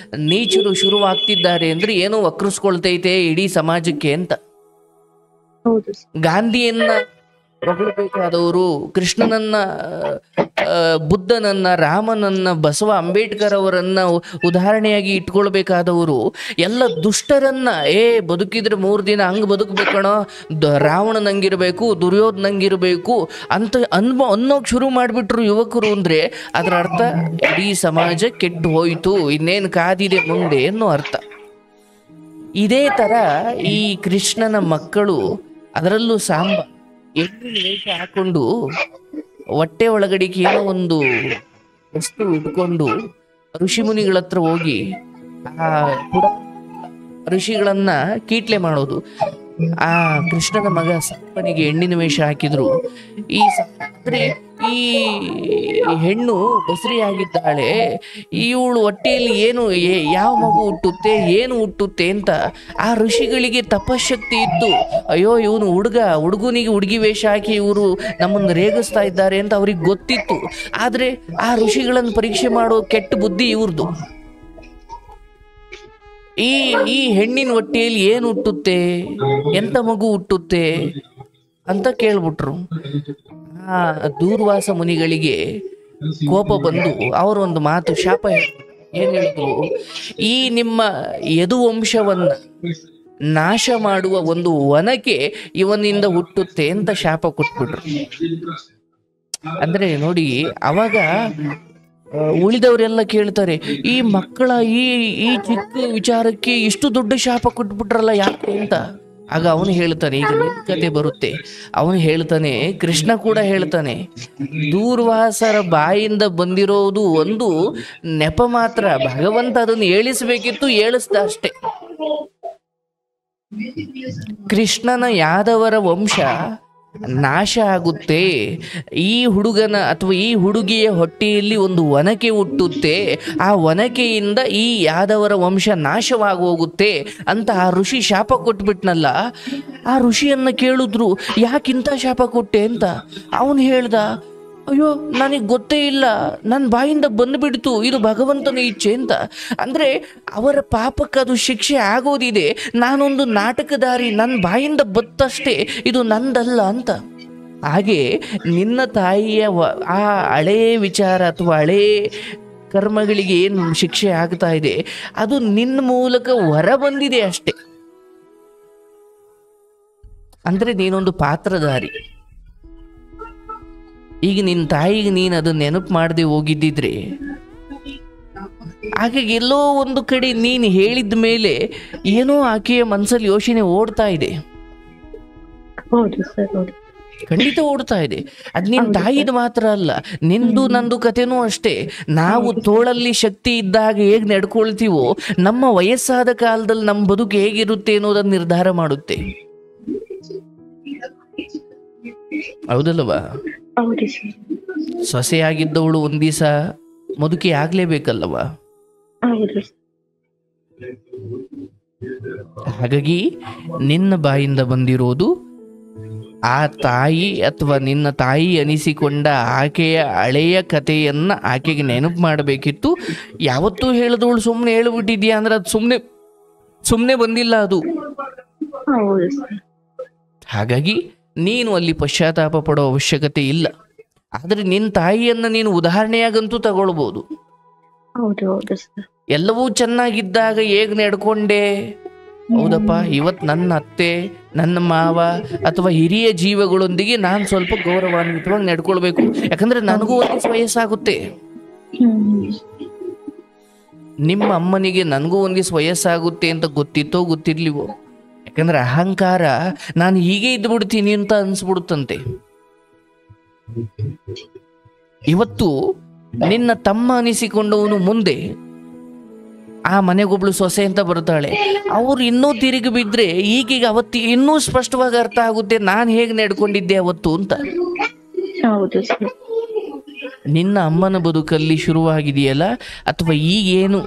ನೀಚರು ಶುರುವಾಗ್ತಿದ್ದಾರೆ ಅಂದ್ರೆ ಏನೋ ವಕ್ರಿಸ್ಕೊಳ್ತೈತೆ ಇಡೀ ಸಮಾಜಕ್ಕೆ ಅಂತ. ಗಾಂಧಿಯನ್ನ ಹೊಗಳಬೇಕಾದವರು, ಕೃಷ್ಣನನ್ನ, ಬುದ್ಧನನ್ನ, ರಾಮನನ್ನ, ಬಸವ ಅಂಬೇಡ್ಕರ್ ಅವರನ್ನ ಉದಾಹರಣೆಯಾಗಿ ಇಟ್ಕೊಳ್ಬೇಕಾದವರು ಎಲ್ಲ ದುಷ್ಟರನ್ನ ಬದುಕಿದ್ರೆ 3 ದಿನ ಹಂಗೆ ಬದುಕಬೇಕಣೋ, ರಾವಣನಂಗಿರ್ಬೇಕು, ದುರ್ಯೋಧನಂಗಿರ್ಬೇಕು ಅಂತ ಅನ್ನೋಕೆ ಶುರು ಮಾಡಿಬಿಟ್ರು ಯುವಕರು. ಅಂದರೆ ಅದರ ಅರ್ಥ ಇಡೀ ಸಮಾಜ ಕೆಟ್ಟು ಹೋಯಿತು, ಇನ್ನೇನು ಕಾದಿದೆ ಮುಂದೆ ಅನ್ನೋ ಅರ್ಥ. ಇದೇ ಥರ ಈ ಕೃಷ್ಣನ ಮಕ್ಕಳು, ಅದರಲ್ಲೂ ಸಾಂಬ ಎಲ್ಲಿ ವೇಷ ಹಾಕೊಂಡು ಹೊಟ್ಟೆ ಒಳಗಡೆಗೆ ಏನೋ ಒಂದು ವಸ್ತು ಇಟ್ಕೊಂಡು ಋಷಿ ಮುನಿಗಳ ಹತ್ರ ಹೋಗಿ ಆ ಋಷಿಗಳನ್ನ ಕೀಟ್ಲೆ ಮಾಡೋದು. ಆ ಕೃಷ್ಣನ ಮಗ ಸಾಂಬನಿಗೆ ಹೆಣ್ಣಿನ ವೇಷ ಹಾಕಿದ್ರು. ಈ ಹೆಣ್ಣು ಬಸರಿ ಆಗಿದ್ದಾಳೆ, ಇವಳು ಹೊಟ್ಟೆಯಲ್ಲಿ ಯಾವ ಮಗು ಹುಟ್ಟುತ್ತೆ, ಏನು ಹುಟ್ಟುತ್ತೆ ಅಂತ ಆ ಋಷಿಗಳಿಗೆ ತಪಶಕ್ತಿ ಇತ್ತು. ಅಯ್ಯೋ ಇವನು ಹುಡುಗನಿಗೆ ಹುಡುಗಿ ವೇಷ ಹಾಕಿ ಇವರು ನಮ್ಮನ್ನು ರೇಗಿಸ್ತಾ ಇದ್ದಾರೆ ಅಂತ ಅವ್ರಿಗೆ ಗೊತ್ತಿತ್ತು. ಆದರೆ ಆ ಋಷಿಗಳನ್ನು ಪರೀಕ್ಷೆ ಮಾಡೋ ಕೆಟ್ಟ ಬುದ್ಧಿ ಇವ್ರದ್ದು. ಈ ಹೆಣ್ಣಿನ ಹೊಟ್ಟೆಯಲ್ಲಿ ಏನು ಹುಟ್ಟುತ್ತೆ, ಎಂತ ಮಗು ಹುಟ್ಟುತ್ತೆ ಅಂತ ಕೇಳ್ಬಿಟ್ರು. ಆ ದೂರ್ವಾಸ ಮುನಿಗಳಿಗೆ ಕೋಪ ಬಂದು ಅವರೊಂದು ಮಾತು ಶಾಪ ಏನ್ ಹೇಳಿದ್ರು, ಈ ನಿಮ್ಮ ಯದುವಂಶವನ್ನ ನಾಶ ಮಾಡುವ ಒಂದು ಒನಕೆ ಇವನಿಂದ ಹುಟ್ಟುತ್ತೆ ಅಂತ ಶಾಪ ಕೊಟ್ಬಿಟ್ರು. ಅಂದ್ರೆ ನೋಡಿ, ಅವಾಗ ಉಳಿದವರೆಲ್ಲ ಕೇಳ್ತಾರೆ, ಈ ಮಕ್ಕಳ ಈ ಚಿಕ್ಕ ವಿಚಾರಕ್ಕೆ ಇಷ್ಟು ದೊಡ್ಡ ಶಾಪ ಕೊಟ್ಬಿಟ್ರಲ್ಲ ಯಾಕೆ ಅಂತ. ಆಗ ಅವನು ಹೇಳ್ತಾನೆ, ಈಗ ನಿನ್ನ ಕತೆ ಬರುತ್ತೆ, ಅವನು ಹೇಳ್ತಾನೆ, ಕೃಷ್ಣ ಕೂಡ ಹೇಳ್ತಾನೆ, ದೂರ್ವಾಸರ ಬಾಯಿಂದ ಬಂದಿರೋದು ಒಂದು ನೆಪ ಮಾತ್ರ, ಭಗವಂತ ಅದನ್ನು ಹೇಳಿಸ್ಬೇಕಿತ್ತು, ಹೇಳಿಸ್ದ ಅಷ್ಟೇ. ಕೃಷ್ಣನ ಯಾದವರ ವಂಶ ನಾಶ ಆಗುತ್ತೆ, ಈ ಹುಡುಗನ ಅಥವಾ ಈ ಹುಡುಗಿಯ ಹೊಟ್ಟೆಯಲ್ಲಿ ಒಂದು ಒನಕೆ ಹುಟ್ಟುತ್ತೆ, ಆ ಒನಕೆಯಿಂದ ಈ ಯಾದವರ ವಂಶ ನಾಶವಾಗಿ ಹೋಗುತ್ತೆ ಅಂತ ಆ ಋಷಿ ಶಾಪ ಕೊಟ್ಬಿಟ್ನಲ್ಲ. ಆ ಋಷಿಯನ್ನ ಕೇಳಿದ್ರು, ಯಾಕಿಂತ ಶಾಪ ಕೊಟ್ಟೆ ಅಂತ. ಅವನು ಹೇಳ್ದ, ಅಯ್ಯೋ ನನಗೆ ಗೊತ್ತೇ ಇಲ್ಲ, ನನ್ನ ಬಾಯಿಂದ ಬಂದುಬಿಡ್ತು, ಇದು ಭಗವಂತನ ಇಚ್ಛೆ ಅಂತ. ಅಂದರೆ ಅವರ ಪಾಪಕ್ಕೆ ಅದು ಶಿಕ್ಷೆ ಆಗೋದಿದೆ, ನಾನೊಂದು ನಾಟಕದಾರಿ, ನನ್ನ ಬಾಯಿಂದ ಬತ್ತಷ್ಟೇ, ಇದು ನಂದಲ್ಲ ಅಂತ. ಹಾಗೆ ನಿನ್ನ ತಾಯಿಯ ಆ ಹಳೇ ವಿಚಾರ ಅಥವಾ ಹಳೇ ಕರ್ಮಗಳಿಗೆ ಏನು ಶಿಕ್ಷೆ ಆಗ್ತಾ ಇದೆ, ಅದು ನಿನ್ನ ಮೂಲಕ ಹೊರ ಬಂದಿದೆ ಅಷ್ಟೆ. ಅಂದರೆ ನೀನೊಂದು ಪಾತ್ರಧಾರಿ. ಈಗ ನಿನ್ನ ತಾಯಿಗೆ ನೀನು ಅದನ್ನ ನೆನಪು ಮಾಡದೆ ಹೋಗಿದ್ದಿದ್ರೆ ಹಾಗಾಗಿ ಎಲ್ಲೋ ಒಂದು ಕಡೆ ನೀನು ಹೇಳಿದ ಮೇಲೆ ಏನೋ ಆಕೆಯ ಮನಸ್ಸಲ್ಲಿ ಯೋಚನೆ ಓಡ್ತಾ ಇದೆ. ಹೌದು ಸರ್, ಹೌದು. ಖಂಡಿತ ಓಡ್ತಾ ಇದೆ. ಅದ್ ನಿನ್ ತಾಯಿದ ಮಾತ್ರ ಅಲ್ಲ, ನಿಂದು ನಂದು ಕಥೆನೂ ಅಷ್ಟೇ. ನಾವು ತೋಳಲ್ಲಿ ಶಕ್ತಿ ಇದ್ದಾಗ ಹೇಗ್ ನಡ್ಕೊಳ್ತೀವೋ, ನಮ್ಮ ವಯಸ್ಸಾದ ಕಾಲದಲ್ಲಿ ನಮ್ಮ ಬದುಕು ಹೇಗಿರುತ್ತೆ ಅನ್ನೋದನ್ನ ನಿರ್ಧಾರ ಮಾಡುತ್ತೆ. ಹೌದಲ್ವಾ? ಹೌದು ಸರ್. ಸೊಸೆಯಾಗಿದ್ದವಳು ಒಂದ್ ದಿವಸ ಮುದುಕಿ ಆಗ್ಲೇಬೇಕಲ್ಲವಾ? ಹೌದು. ಹಾಗಾಗಿ ನಿನ್ನ ಬಾಯಿಂದ ಬಂದಿರೋದು ಆ ತಾಯಿ ಅಥವಾ ನಿನ್ನ ತಾಯಿ ಅನಿಸಿಕೊಂಡ ಆಕೆಯ ಹಳೆಯ ಕಥೆಯನ್ನ ಆಕೆಗೆ ನೆನಪು ಮಾಡಬೇಕಿತ್ತು. ಯಾವತ್ತೂ ಹೇಳಿದವಳು ಸುಮ್ಮನೆ ಹೇಳ್ಬಿಟ್ಟಿದ್ಯಾ ಅಂದ್ರೆ ಅದು ಸುಮ್ಮನೆ ಬಂದಿಲ್ಲ ಅದು. ಹಾಗಾಗಿ ನೀನು ಅಲ್ಲಿ ಪಶ್ಚಾತ್ತಾಪ ಪಡೋ ಅವಶ್ಯಕತೆ ಇಲ್ಲ. ಆದ್ರೆ ನಿನ್ನ ತಾಯಿಯನ್ನ ನೀನು ಉದಾಹರಣೆಯಾಗಂತೂ ತಗೊಳ್ಬಹುದು. ಎಲ್ಲವೂ ಚೆನ್ನಾಗಿದ್ದಾಗ ಹೇಗ್ ನಡ್ಕೊಂಡೆ, ಹೌದಪ್ಪ ಇವತ್ತು ನನ್ನ ಅತ್ತೆ, ನನ್ನ ಮಾವ ಅಥವಾ ಹಿರಿಯ ಜೀವಗಳೊಂದಿಗೆ ನಾನು ಸ್ವಲ್ಪ ಗೌರವಾನ್ವಿತವಾಗಿ ನಡ್ಕೊಳ್ಬೇಕು. ಯಾಕಂದ್ರೆ ನನಗೂ ಒಂದಿವ್ಸ ವಯಸ್ಸಾಗುತ್ತೆ. ನಿಮ್ಮ ಅಮ್ಮನಿಗೆ ನನಗೂ ಒಂದಿವ್ಸ ವಯಸ್ಸಾಗುತ್ತೆ ಅಂತ ಗೊತ್ತಿತ್ತೋ ಗೊತ್ತಿರ್ಲಿವೋ. ಯಾಕಂದ್ರೆ ಅಹಂಕಾರ ನಾನು ಹೀಗೆ ಇದ್ದು ಬಿಡ್ತೀನಿ ಅಂತ ಅನ್ಸ್ಬಿಡುತ್ತಂತೆ. ಇವತ್ತು ನಿನ್ನ ತಮ್ಮ ಅನಿಸಿಕೊಂಡವನು ಮುಂದೆ ಆ ಮನೆಗೊಬ್ಳು ಸೊಸೆ ಅಂತ ಬರ್ತಾಳೆ. ಅವ್ರು ಇನ್ನೂ ತಿರುಗಿ ಬಿದ್ರೆ ಈಗೀಗ ಅವತ್ತು ಇನ್ನೂ ಸ್ಪಷ್ಟವಾಗಿ ಅರ್ಥ ಆಗುತ್ತೆ ನಾನು ಹೇಗೆ ನಡ್ಕೊಂಡಿದ್ದೆ ಅವತ್ತು ಅಂತ. ನಿನ್ನ ಅಮ್ಮನ ಬದುಕಲ್ಲಿ ಶುರುವಾಗಿದೆಯಲ್ಲ, ಅಥವಾ ಈಗೇನು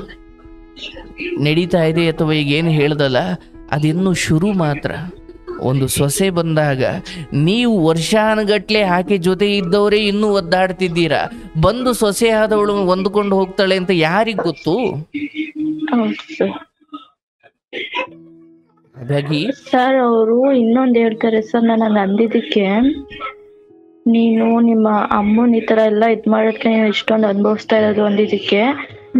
ನಡೀತಾ ಇದೆ ಅಥವಾ ಈಗೇನು ಹೇಳ್ದಲ್ಲ, ಅದಿನ್ನೂ ಶುರು ಮಾತ್ರ. ಒಂದು ಸೊಸೆ ಬಂದಾಗ ನೀವು ವರ್ಷಾನುಗಟ್ಲೆ ಆಕೆ ಜೊತೆ ಇದ್ದವರೇ ಇನ್ನೂ ಒದ್ದಾಡ್ತಿದ್ದೀರಾ. ಬಂದು ಸೊಸೆ ಆದವಳು ಹೊಂದ್ಕೊಂಡು ಹೋಗ್ತಾಳೆ ಅಂತ ಯಾರಿಗ್ ಗೊತ್ತು? ಹಾಗಾಗಿ ಸರ್ ಅವರು ಇನ್ನೊಂದು ಹೇಳ್ತಾರೆ ಸರ್, ನನಗೆ ಅಂದಿದ್ದಕ್ಕೆ ನೀನು ನಿಮ್ಮ ಅಮ್ಮನ ಈ ತರ ಎಲ್ಲ ಇದ್ ಮಾಡೋದಕ್ಕೆ ನೀನು ಇಷ್ಟೊಂದು ಅನುಭವಿಸ್ತಾ ಇರೋದು ಅಂದಿದ್ದಕ್ಕೆ,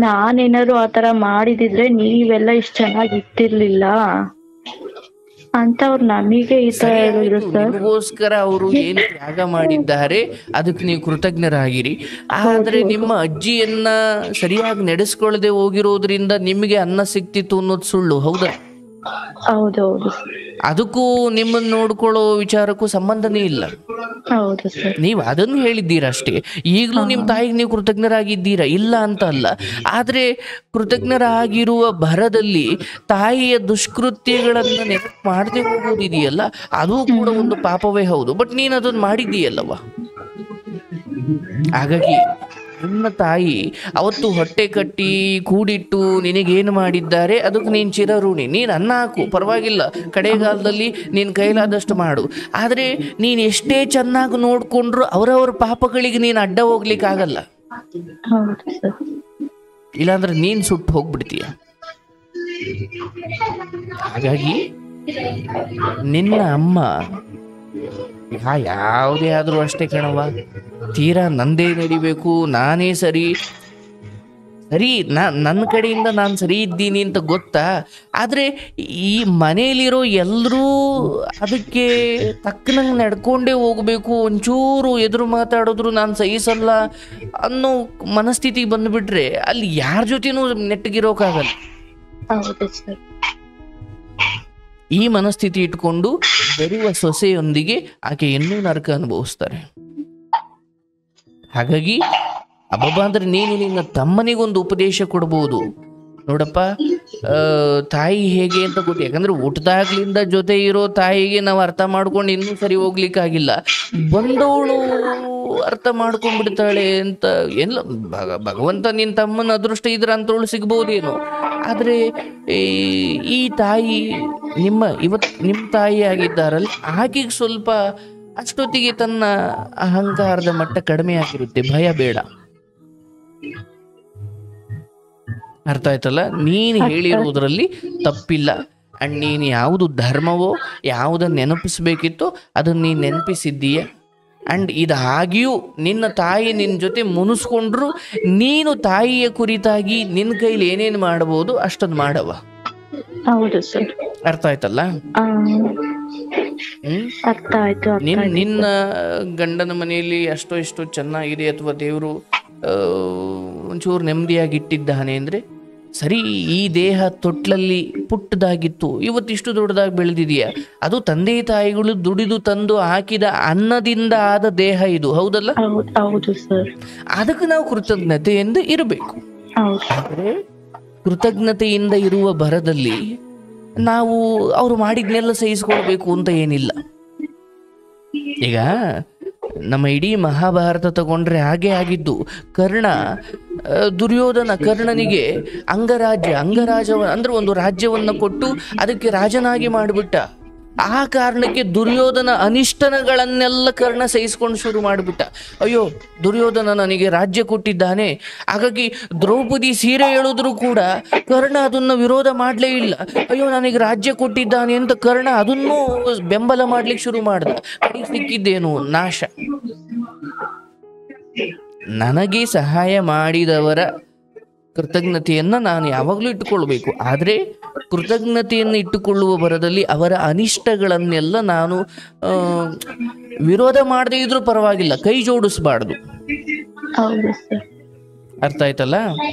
ನಾನೇನಾದ್ರು ಆತರ ಮಾಡಿದಿದ್ರೆ ನೀವೆಲ್ಲ ಇಷ್ಟು ಚೆನ್ನಾಗಿ ಇರ್ತಿರ್ಲಿಲ್ಲ ಅಂತ ಅವ್ರು ನಮಗೆ ಈ ತರ ಹೇಳಿದ್ರು ಸರ್. ನಿಮಗೋಸ್ಕರ ಅವರು ಏನು ತ್ಯಾಗ ಮಾಡಿದ್ದಾರೆ ಅದಕ್ಕೆ ನೀವು ಕೃತಜ್ಞರಾಗಿರಿ. ಆದ್ರೆ ನಿಮ್ಮ ಅಜ್ಜಿಯನ್ನ ಸರಿಯಾಗಿ ನಡೆಸ್ಕೊಳ್ಳದೆ ಹೋಗಿರೋದ್ರಿಂದ ನಿಮಗೆ ಅನ್ನ ಸಿಕ್ತಿತ್ತು ಅನ್ನೋದು ಸುಳ್ಳು. ಹೌದಾ? ಹೌದೌದು. ಅದಕ್ಕೂ ನಿಮ್ಮನ್ನ ನೋಡ್ಕೊಳ್ಳೋ ವಿಚಾರಕ್ಕೂ ಸಂಬಂಧನೇ ಇಲ್ಲ. ಹೌದು ಸರ್. ನೀವು ಅದನ್ನು ಹೇಳಿದ್ದೀರಷ್ಟೇ. ಈಗಲೂ ನಿಮ್ಮ ತಾಯಿಗೆ ನೀವು ಕೃತಜ್ಞರಾಗಿದ್ದೀರಾ, ಇಲ್ಲ ಅಂತ ಅಲ್ಲ. ಆದ್ರೆ ಕೃತಜ್ಞರಾಗಿರುವ ಭರದಲ್ಲಿ ತಾಯಿಯ ದುಷ್ಕೃತ್ಯಗಳನ್ನ ನೆನಪು ಮಾಡದೆ ಹೋಗೋದಿದೆಯಲ್ಲ, ಅದು ಕೂಡ ಒಂದು ಪಾಪವೇ ಹೌದು. ಬಟ್ ನೀನು ಅದನ್ನು ಮಾಡಿದ್ದೀಯಲ್ಲವ. ಹಾಗಾಗಿ ನಿಮ್ಮ ತಾಯಿ ಅವತ್ತು ಹೊಟ್ಟೆ ಕಟ್ಟಿ ಕೂಡಿಟ್ಟು ನಿನಗೇನು ಮಾಡಿದ್ದಾರೆ ಅದಕ್ಕೆ ನೀನು ಚಿರಋಣಿ. ನೀನು ಅನ್ನ ಹಾಕು, ಪರವಾಗಿಲ್ಲ, ಕಡೆಗಾಲದಲ್ಲಿ ನೀನು ಕೈಲಾದಷ್ಟು ಮಾಡು. ಆದರೆ ನೀನು ಎಷ್ಟೇ ಚೆನ್ನಾಗಿ ನೋಡ್ಕೊಂಡ್ರು ಅವರವರ ಪಾಪಗಳಿಗೆ ನೀನು ಅಡ್ಡ ಹೋಗ್ಲಿಕ್ಕಾಗಲ್ಲ. ಇಲ್ಲಾಂದ್ರೆ ನೀನು ಸುಟ್ಟು ಹೋಗ್ಬಿಡ್ತೀಯ. ಹಾಗಾಗಿ ನಿನ್ನ ಅಮ್ಮ ಯಾವುದೇ ಆದ್ರೂ ಅಷ್ಟೇ ಕಣವ, ತೀರಾ ನಂದೇ ನಡಿಬೇಕು, ನಾನೇ ಸರಿ ನನ್ನ ಕಡೆಯಿಂದ ನಾನು ಸರಿ ಇದ್ದೀನಿ ಅಂತ ಗೊತ್ತಾ. ಆದರೆ ಈ ಮನೆಯಲ್ಲಿರೋ ಎಲ್ಲರೂ ಅದಕ್ಕೆ ತಕ್ಕನಂಗೆ ನಡ್ಕೊಂಡೇ ಹೋಗ್ಬೇಕು, ಒಂಚೂರು ಎದುರು ಮಾತಾಡಿದ್ರು ನಾನು ಸಹಿಸಲ್ಲ ಅನ್ನೋ ಮನಸ್ಥಿತಿಗೆ ಬಂದುಬಿಟ್ರೆ ಅಲ್ಲಿ ಯಾರ ಜೊತೆನೂ ನೆಟ್ಟಗಿರೋಕ್ಕಾಗಲ್ಲ. ಈ ಮನಸ್ಥಿತಿ ಇಟ್ಕೊಂಡು ಬರುವ ಸೊಸೆಯೊಂದಿಗೆ ಆಕೆ ಇನ್ನೂ ನರಕ ಅನುಭವಿಸ್ತಾರೆ. ಹಾಗಾಗಿ ಅಬ್ಬಬ್ಬ ಅಂದ್ರೆ ನೀನು ನಿನ್ನ ತಮ್ಮನಿಗೊಂದು ಉಪದೇಶ ಕೊಡ್ಬೋದು. ನೋಡಪ್ಪ, ತಾಯಿ ಹೇಗೆ ಅಂತ ಗೊತ್ತು. ಯಾಕಂದ್ರೆ ಊಟದಾಗ್ಲಿಂದ ಜೊತೆ ಇರೋ ತಾಯಿಗೆ ನಾವು ಅರ್ಥ ಮಾಡ್ಕೊಂಡು ಇನ್ನೂ ಸರಿ ಹೋಗ್ಲಿಕ್ಕಾಗಿಲ್ಲ. ಬಂದವಳು ಅರ್ಥ ಮಾಡ್ಕೊಂಡ್ಬಿಡ್ತಾಳೆ ಅಂತ ಎಲ್ಲ ಭಗವಂತ ನಿನ್ನ ತಮ್ಮನ ಅದೃಷ್ಟ ಇದ್ರ ಅಂತವಳು ಸಿಗ್ಬೋದೇನೋ. ಆದರೆ ಈ ತಾಯಿ ನಿಮ್ಮ ತಾಯಿ ಆಗಿದ್ದಾರಲ್ಲ, ಆಕೆಗೆ ಸ್ವಲ್ಪ ಅಷ್ಟೊತ್ತಿಗೆ ತನ್ನ ಅಹಂಕಾರದ ಮಟ್ಟ ಕಡಿಮೆ ಆಗಿರುತ್ತೆ. ಭಯ ಬೇಡ. ಅರ್ಥ ಆಯ್ತಲ್ಲ? ನೀನು ಹೇಳಿರುವುದರಲ್ಲಿ ತಪ್ಪಿಲ್ಲ. ಅಂಡ್ ನೀನು ಯಾವುದು ಧರ್ಮವೋ ಯಾವುದನ್ನು ನೆನಪಿಸ್ಬೇಕಿತ್ತೋ ಅದನ್ನು ನೀನು ನೆನಪಿಸಿದ್ದೀಯ. ಅಂಡ್ ಇದಾಗಿಯೂ ನಿನ್ನ ತಾಯಿ ನಿನ್ನ ಜೊತೆ ಮುನಿಸ್ಕೊಂಡ್ರು ನೀನು ತಾಯಿಯ ಕುರಿತಾಗಿ ನಿನ್ನ ಕೈಲಿ ಏನೇನು ಮಾಡಬಹುದು ಅಷ್ಟೊಂದು ಮಾಡವ. ಹೌದು ಸರ್. ಅರ್ಥ ಆಯ್ತಲ್ಲ? ಅರ್ಥ ಆಯ್ತು. ನಿನ್ನ ಗಂಡನ ಮನೆಯಲ್ಲಿ ಅಷ್ಟೋ ಇಷ್ಟೋ ಚೆನ್ನಾಗಿದೆ ಅಥವಾ ದೇವರು ಒಂಚೂರು ನೆಮ್ಮದಿಯಾಗಿ ಇಟ್ಟಿದ್ದಾನೆ ಅಂದ್ರೆ ಸರಿ, ಈ ದೇಹ ತೊಟ್ಲಲ್ಲಿ ಪುಟ್ಟದಾಗಿತ್ತು, ಇವತ್ತಿಷ್ಟು ದೊಡ್ಡದಾಗಿ ಬೆಳೆದಿದೆಯಾ? ಅದು ತಂದೆ ತಾಯಿಗಳು ದುಡಿದು ತಂದು ಹಾಕಿದ ಅನ್ನದಿಂದ ಆದ ದೇಹ ಇದು, ಹೌದಲ್ಲ? ಹೌದು ಸರ್. ಅದಕ್ಕೆ ನಾವು ಕೃತಜ್ಞತೆಯಿಂದ ಇರಬೇಕು. ಆದರೆ ಕೃತಜ್ಞತೆಯಿಂದ ಇರುವ ಭರದಲ್ಲಿ ನಾವು ಅವರು ಮಾಡಿದ್ನೆಲ್ಲ ಸಹಿಸ್ಕೊಳ್ಬೇಕು ಅಂತ ಏನಿಲ್ಲ. ಈಗ ನಮ್ಮ ಇಡೀ ಮಹಾಭಾರತ ತಗೊಂಡ್ರೆ ಹಾಗೆ ಆಗಿದ್ದು. ಕರ್ಣನಿಗೆ ಅಂಗರಾಜ ಅಂದ್ರೆ ಒಂದು ರಾಜ್ಯವನ್ನ ಕೊಟ್ಟು ಅದಕ್ಕೆ ರಾಜನಾಗಿ ಮಾಡಿಬಿಟ್ಟ. ಆ ಕಾರಣಕ್ಕೆ ದುರ್ಯೋಧನ ಅನಿಷ್ಟನಗಳನ್ನೆಲ್ಲ ಕರ್ಣ ಸಹಿಸ್ಕೊಂಡು ಶುರು ಮಾಡಿಬಿಟ್ಟ. ಅಯ್ಯೋ, ದುರ್ಯೋಧನ ನನಗೆ ರಾಜ್ಯ ಕೊಟ್ಟಿದ್ದಾನೆ, ಹಾಗಾಗಿ ದ್ರೌಪದಿ ಸೀರೆ ಹೇಳಿದ್ರು ಕೂಡ ಕರ್ಣ ಅದನ್ನ ವಿರೋಧ ಮಾಡಲೇ ಇಲ್ಲ. ಅಯ್ಯೋ, ನನಗೆ ರಾಜ್ಯ ಕೊಟ್ಟಿದ್ದಾನೆ ಅಂತ ಕರ್ಣ ಅದನ್ನೂ ಬೆಂಬಲ ಮಾಡ್ಲಿಕ್ಕೆ ಶುರು ಮಾಡ್ದ. ಕಡೆಗೆ ಸಿಕ್ಕಿದ್ದೇನು? ನಾಶ. ನನಗೆ ಸಹಾಯ ಮಾಡಿದವರ ಕೃತಜ್ಞತೆಯನ್ನು ನಾನು ಯಾವಾಗಲೂ ಇಟ್ಟುಕೊಳ್ಬೇಕು. ಆದರೆ ಕೃತಜ್ಞತೆಯನ್ನು ಇಟ್ಟುಕೊಳ್ಳುವ ಭರದಲ್ಲಿ ಅವರ ಅನಿಷ್ಟಗಳನ್ನೆಲ್ಲ ನಾನು ವಿರೋಧ ಮಾಡದೇ ಇದ್ರೂ ಪರವಾಗಿಲ್ಲ, ಕೈ ಜೋಡಿಸಬಾರ್ದು. ಅರ್ಥ ಆಯ್ತಲ್ಲ?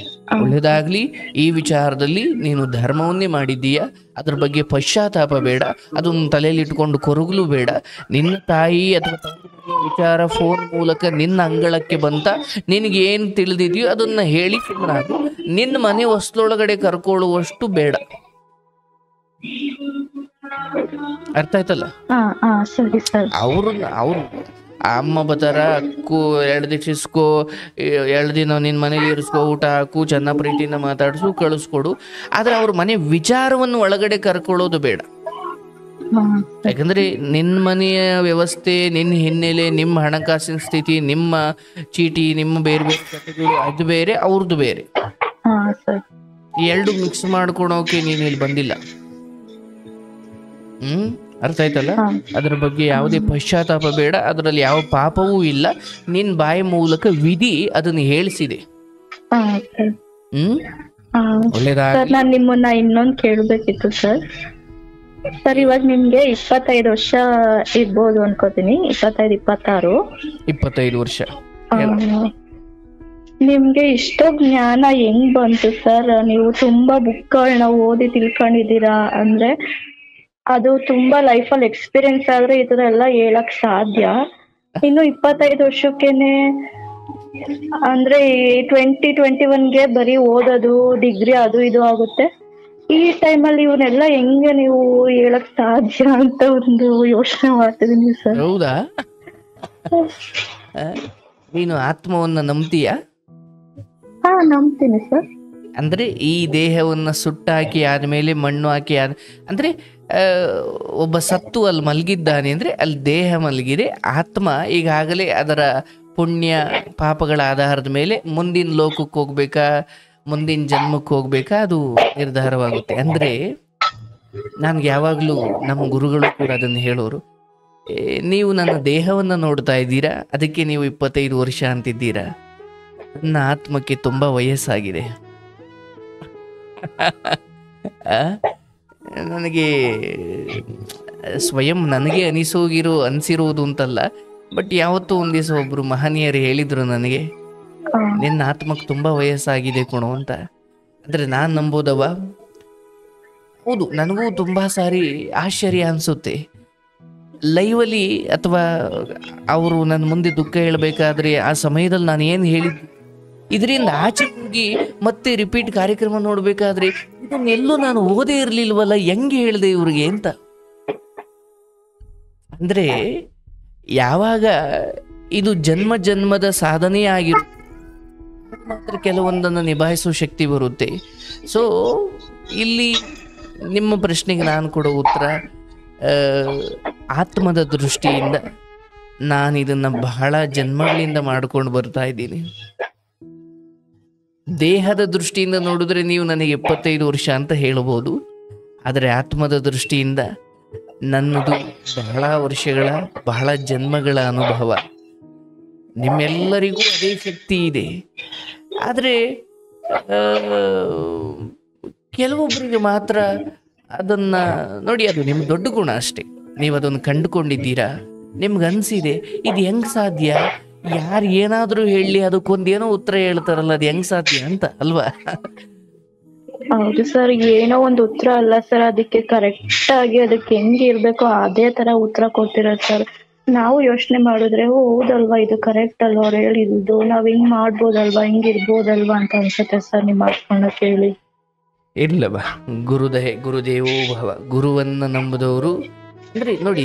ಒಳ್ಳೇದಾಗ್ಲಿ. ಈ ವಿಚಾರದಲ್ಲಿ ನೀನು ಧರ್ಮವನ್ನೇ ಮಾಡಿದ್ದೀಯ, ಅದ್ರ ಬಗ್ಗೆ ಪಶ್ಚಾತ್ತಾಪ ಬೇಡ, ಅದನ್ನು ತಲೆಯಲ್ಲಿ ಇಟ್ಕೊಂಡು ಕೊರಗಲು ಬೇಡ. ನಿನ್ನ ತಾಯಿ ಅಥವಾ ತಂದೆ ವಿಚಾರ ಫೋನ್ ಮೂಲಕ ನಿನ್ನ ಅಂಗಳಕ್ಕೆ ಬಂತ, ನಿನಗೆ ಏನು ತಿಳಿದಿದೆಯೋ ಅದನ್ನ ಹೇಳಿ ಸುಮ್ಮನಾಗು. ನಿನ್ನ ಮನೆ ಹೊಸ್ಲೊಳಗಡೆ ಕರ್ಕೊಳ್ಳುವಷ್ಟು ಬೇಡ. ಅರ್ಥ ಆಯ್ತಲ್ಲ? ಅವ್ರು ಅಮ್ಮ ಬತ್ತಾರ, ಅಕ್ಕು 2 ದಿವಸ ಇಸ್ಕೋ, 2 ದಿನ ನಿನ್ನ ಮನೇಲಿ ಇರಿಸ್ಕೋ, ಊಟ ಹಾಕು, ಚೆನ್ನಾಗಿ ಪ್ರೀತಿಯಿಂದ ಮಾತಾಡಿಸು, ಕಳಿಸ್ಕೊಡು. ಆದರೆ ಅವ್ರ ಮನೆ ವಿಚಾರವನ್ನು ಒಳಗಡೆ ಕರ್ಕೊಳ್ಳೋದು ಬೇಡ. ಯಾಕಂದ್ರೆ ನಿನ್ನ ಮನೆಯ ವ್ಯವಸ್ಥೆ, ನಿನ್ನ ಹಿನ್ನೆಲೆ, ನಿಮ್ಮ ಹಣಕಾಸಿನ ಸ್ಥಿತಿ, ನಿಮ್ಮ ಚೀಟಿ, ನಿಮ್ಮ ಬೇರೆ ಬೇರೆ ಕಥೆಗಳು ಅದು ಬೇರೆ, ಅವ್ರದ್ದು ಬೇರೆ. ಈ 2 ಮಿಕ್ಸ್ ಮಾಡ್ಕೊಳೋಕೆ ನೀನು ಇಲ್ಲಿ ಬಂದಿಲ್ಲ. ಅರ್ಥ ಆಯ್ತಲ್ಲ? ಅದರ ಬಗ್ಗೆ ಯಾವುದೇ ಪಶ್ಚಾತ್ತಾಪ ಬೇಡ, ಅದರಲ್ಲಿ ಯಾವ ಪಾಪವೂ ಇಲ್ಲ. ನಿನ್ ಬಾಯಿ ಮೂಲಕ ವಿಧಿ ಅದನ್ನು ಹೇಳಿಸಿದೆ. ಸರ್, ನಾನು ನಿಮ್ಮನ್ನ ಇನ್ನೊಂದು ಕೇಳಬೇಕಿತ್ತು ಸರ್. ಇವಾಗ ನಿಮ್ಗೆ 25 ವರ್ಷ ಇರ್ಬೋದು ಅನ್ಕೋತೀನಿ, 25-26 ವರ್ಷ. ನಿಮ್ಗೆ ಇಷ್ಟೋ ಜ್ಞಾನ ಹೆಂಗ್ ಬಂತು ಸರ್? ನೀವು ತುಂಬಾ ಬುಕ್ಗಳನ್ನ ಓದಿ ತಿಳ್ಕೊಂಡಿದ್ದೀರಾ ಅಂದ್ರೆ ಅದು ತುಂಬಾ ಲೈಫಲ್ಲಿ ಎಕ್ಸ್ಪೀರಿಯನ್ಸ್ ಆದ್ರೆ ಈ ತರ ಎಲ್ಲ ಹೇಳಕ್ ಸಾಧ್ಯ. ಇನ್ನು 25 ವರ್ಷಕ್ಕೇನೆ ಅಂದ್ರೆ 2021ಗೆ ಬರೀ ಓದೋದು, ಡಿಗ್ರಿ ಅದು ಇದು ಆಗುತ್ತೆ. ಈ ಟೈಮಲ್ಲಿ ಇವನ್ನೆಲ್ಲ ಹೆಂಗೆ ನೀವು ಹೇಳಕ್ ಸಾಧ್ಯ ಅಂತ ಒಂದು ಯೋಚನೆ ಮಾಡ್ತಿದೀನಿ ಸರ್. ಹೌದಾ? ನೀನು ಆತ್ಮವನ್ನ ನಂಬ್ತೀಯಾ? ನಂಬ್ತೀನಿ ಸರ್. ಅಂದ್ರೆ ಈ ದೇಹವನ್ನ ಸುಟ್ಟಾಕಿ ಆದ್ಮೇಲೆ ಮಣ್ಣು ಹಾಕಿ ಅಂದ್ರೆ ಒಬ್ಬ ಸತ್ತು ಅಲ್ಲಿ ಮಲಗಿದ್ದಾನೆ ಅಂದ್ರೆ ಅಲ್ಲಿ ದೇಹ ಮಲಗಿದೆ, ಆತ್ಮ ಈಗಾಗಲೇ ಅದರ ಪುಣ್ಯ ಪಾಪಗಳ ಆಧಾರದ ಮೇಲೆ ಮುಂದಿನ ಲೋಕಕ್ಕೆ ಹೋಗ್ಬೇಕಾ, ಮುಂದಿನ ಜನ್ಮಕ್ಕೆ ಹೋಗ್ಬೇಕಾ, ಅದು ನಿರ್ಧಾರವಾಗುತ್ತೆ. ಅಂದ್ರೆ ನನ್ಗೆ ಯಾವಾಗಲೂ ನಮ್ಮ ಗುರುಗಳು ಕೂಡ ಅದನ್ನು ಹೇಳೋರು, ನೀವು ನನ್ನ ದೇಹವನ್ನು ನೋಡ್ತಾ ಇದ್ದೀರಾ, ಅದಕ್ಕೆ ನೀವು 25 ವರ್ಷ ಅಂತಿದ್ದೀರಾ. ನನ್ನ ಆತ್ಮಕ್ಕೆ ತುಂಬಾ ವಯಸ್ಸಾಗಿದೆ. ನನಗೆ ಸ್ವಯಂ ನನಗೆ ಅನಿಸಿರುವುದು ಅಂತಲ್ಲ, ಬಟ್ ಯಾವತ್ತೂ ಒಂದ್ ದಿವಸ ಒಬ್ರು ಮಹನೀಯರು ಹೇಳಿದ್ರು ನನಗೆ, ನಿನ್ನ ಆತ್ಮಕ್ಕೆ ತುಂಬಾ ವಯಸ್ಸಾಗಿದೆ ಕಣೋ ಅಂತ. ಅಂದ್ರೆ ನಾನ್ ನಂಬೋದವ? ಹೌದು, ನನಗೂ ತುಂಬಾ ಸಾರಿ ಆಶ್ಚರ್ಯ ಅನ್ಸುತ್ತೆ. ಲೈವಲ್ಲಿ ಅಥವಾ ಅವರು ನನ್ನ ಮುಂದೆ ದುಃಖ ಹೇಳ್ಬೇಕಾದ್ರೆ ಆ ಸಮಯದಲ್ಲಿ ನಾನು ಏನು ಹೇಳಿದ್ದು, ಇದರಿಂದ ಆಚೆ ಹೋಗಿ ಮತ್ತೆ ರಿಪೀಟ್ ಕಾರ್ಯಕ್ರಮ ನೋಡ್ಬೇಕಾದ್ರೆ ಇದನ್ನೆಲ್ಲೂ ನಾನು ಓದೇ ಇರ್ಲಿಲ್ವಲ್ಲ, ಹೆಂಗೆ ಹೇಳಿದೆ ಇವ್ರಿಗೆ ಅಂತ. ಅಂದ್ರೆ ಯಾವಾಗ ಇದು ಜನ್ಮ ಜನ್ಮದ ಸಾಧನೆ ಆಗಿರುತ್ತೆ ಮಾತ್ರ ಕೆಲವೊಂದನ್ನು ನಿಭಾಯಿಸೋ ಶಕ್ತಿ ಬರುತ್ತೆ. ಸೊ ಇಲ್ಲಿ ನಿಮ್ಮ ಪ್ರಶ್ನೆಗೆ ನಾನು ಕೊಡೋ ಉತ್ತರ, ಆತ್ಮದ ದೃಷ್ಟಿಯಿಂದ ನಾನು ಇದನ್ನ ಬಹಳ ಜನ್ಮಗಳಿಂದ ಮಾಡ್ಕೊಂಡು ಬರ್ತಾ ಇದ್ದೀನಿ. ದೇಹದ ದೃಷ್ಟಿಯಿಂದ ನೋಡಿದ್ರೆ ನೀವು ನನಗೆ 25 ವರ್ಷ ಅಂತ ಹೇಳಬಹುದು, ಆದರೆ ಆತ್ಮದ ದೃಷ್ಟಿಯಿಂದ ನನ್ನದು ಬಹಳ ವರ್ಷಗಳ, ಬಹಳ ಜನ್ಮಗಳ ಅನುಭವ. ನಿಮ್ಮೆಲ್ಲರಿಗೂ ಅದೇ ಶಕ್ತಿ ಇದೆ. ಆದರೆ ಕೆಲವೊಬ್ಬರಿಗೆ ಮಾತ್ರ ಅದನ್ನ ನೋಡಿ, ಅದು ನಿಮ್ಮ ದೊಡ್ಡ ಗುಣ ಅಷ್ಟೇ. ನೀವು ಅದನ್ನು ಕಂಡುಕೊಂಡಿದ್ದೀರಾ, ನಿಮ್ಗನ್ಸಿದೆ ಇದು ಹೆಂಗ್ ಸಾಧ್ಯ, ಯಾರು ಏನಾದರೂ ಹೇಳಿ ಅದಕ್ಕೊಂದೇನೋ ಉತ್ತರ ಹೇಳ್ತಾರಲ್ಲ, ಅದು ಹೆಂಗ್ ಸಾಧ್ಯ ಅಂತ ಅಲ್ವಾ? ಹೌದು ಸರ್, ಏನೋ ಒಂದು ಉತ್ತರ ಅಲ್ಲ ಸರ್, ಅದಕ್ಕೆ ಕರೆಕ್ಟ್ ಆಗಿ ಅದಕ್ಕೆ ಹೆಂಗ್ ಇರ್ಬೇಕೋ ಅದೇ ತರ ಉತ್ತರ ಕೊಟ್ಟಿರೋದು ಸರ್. ನಾವು ಯೋಚನೆ ಮಾಡಿದ್ರೆ ಹೌದಲ್ವಾ, ಇದು ಕರೆಕ್ಟ್ ಅಲ್ವಾ ಅವ್ರು ಹೇಳಿದ್ದು, ನಾವ್ ಹಿಂಗ್ ಮಾಡ್ಬೋದಲ್ವಾ, ಹಿಂಗ್ ಇರ್ಬೋದಲ್ವಾ ಅಂತ ಅನ್ಸುತ್ತೆ ಸರ್ ನಿಮ್ಮ ಮಾತನ್ನ ಕೇಳಿ. ಇಲ್ಲವ, ಗುರುದೇವೋ ಭವ. ಗುರುವನ್ನ ನಂಬುದವರು ಅಂದ್ರೆ ನೋಡಿ,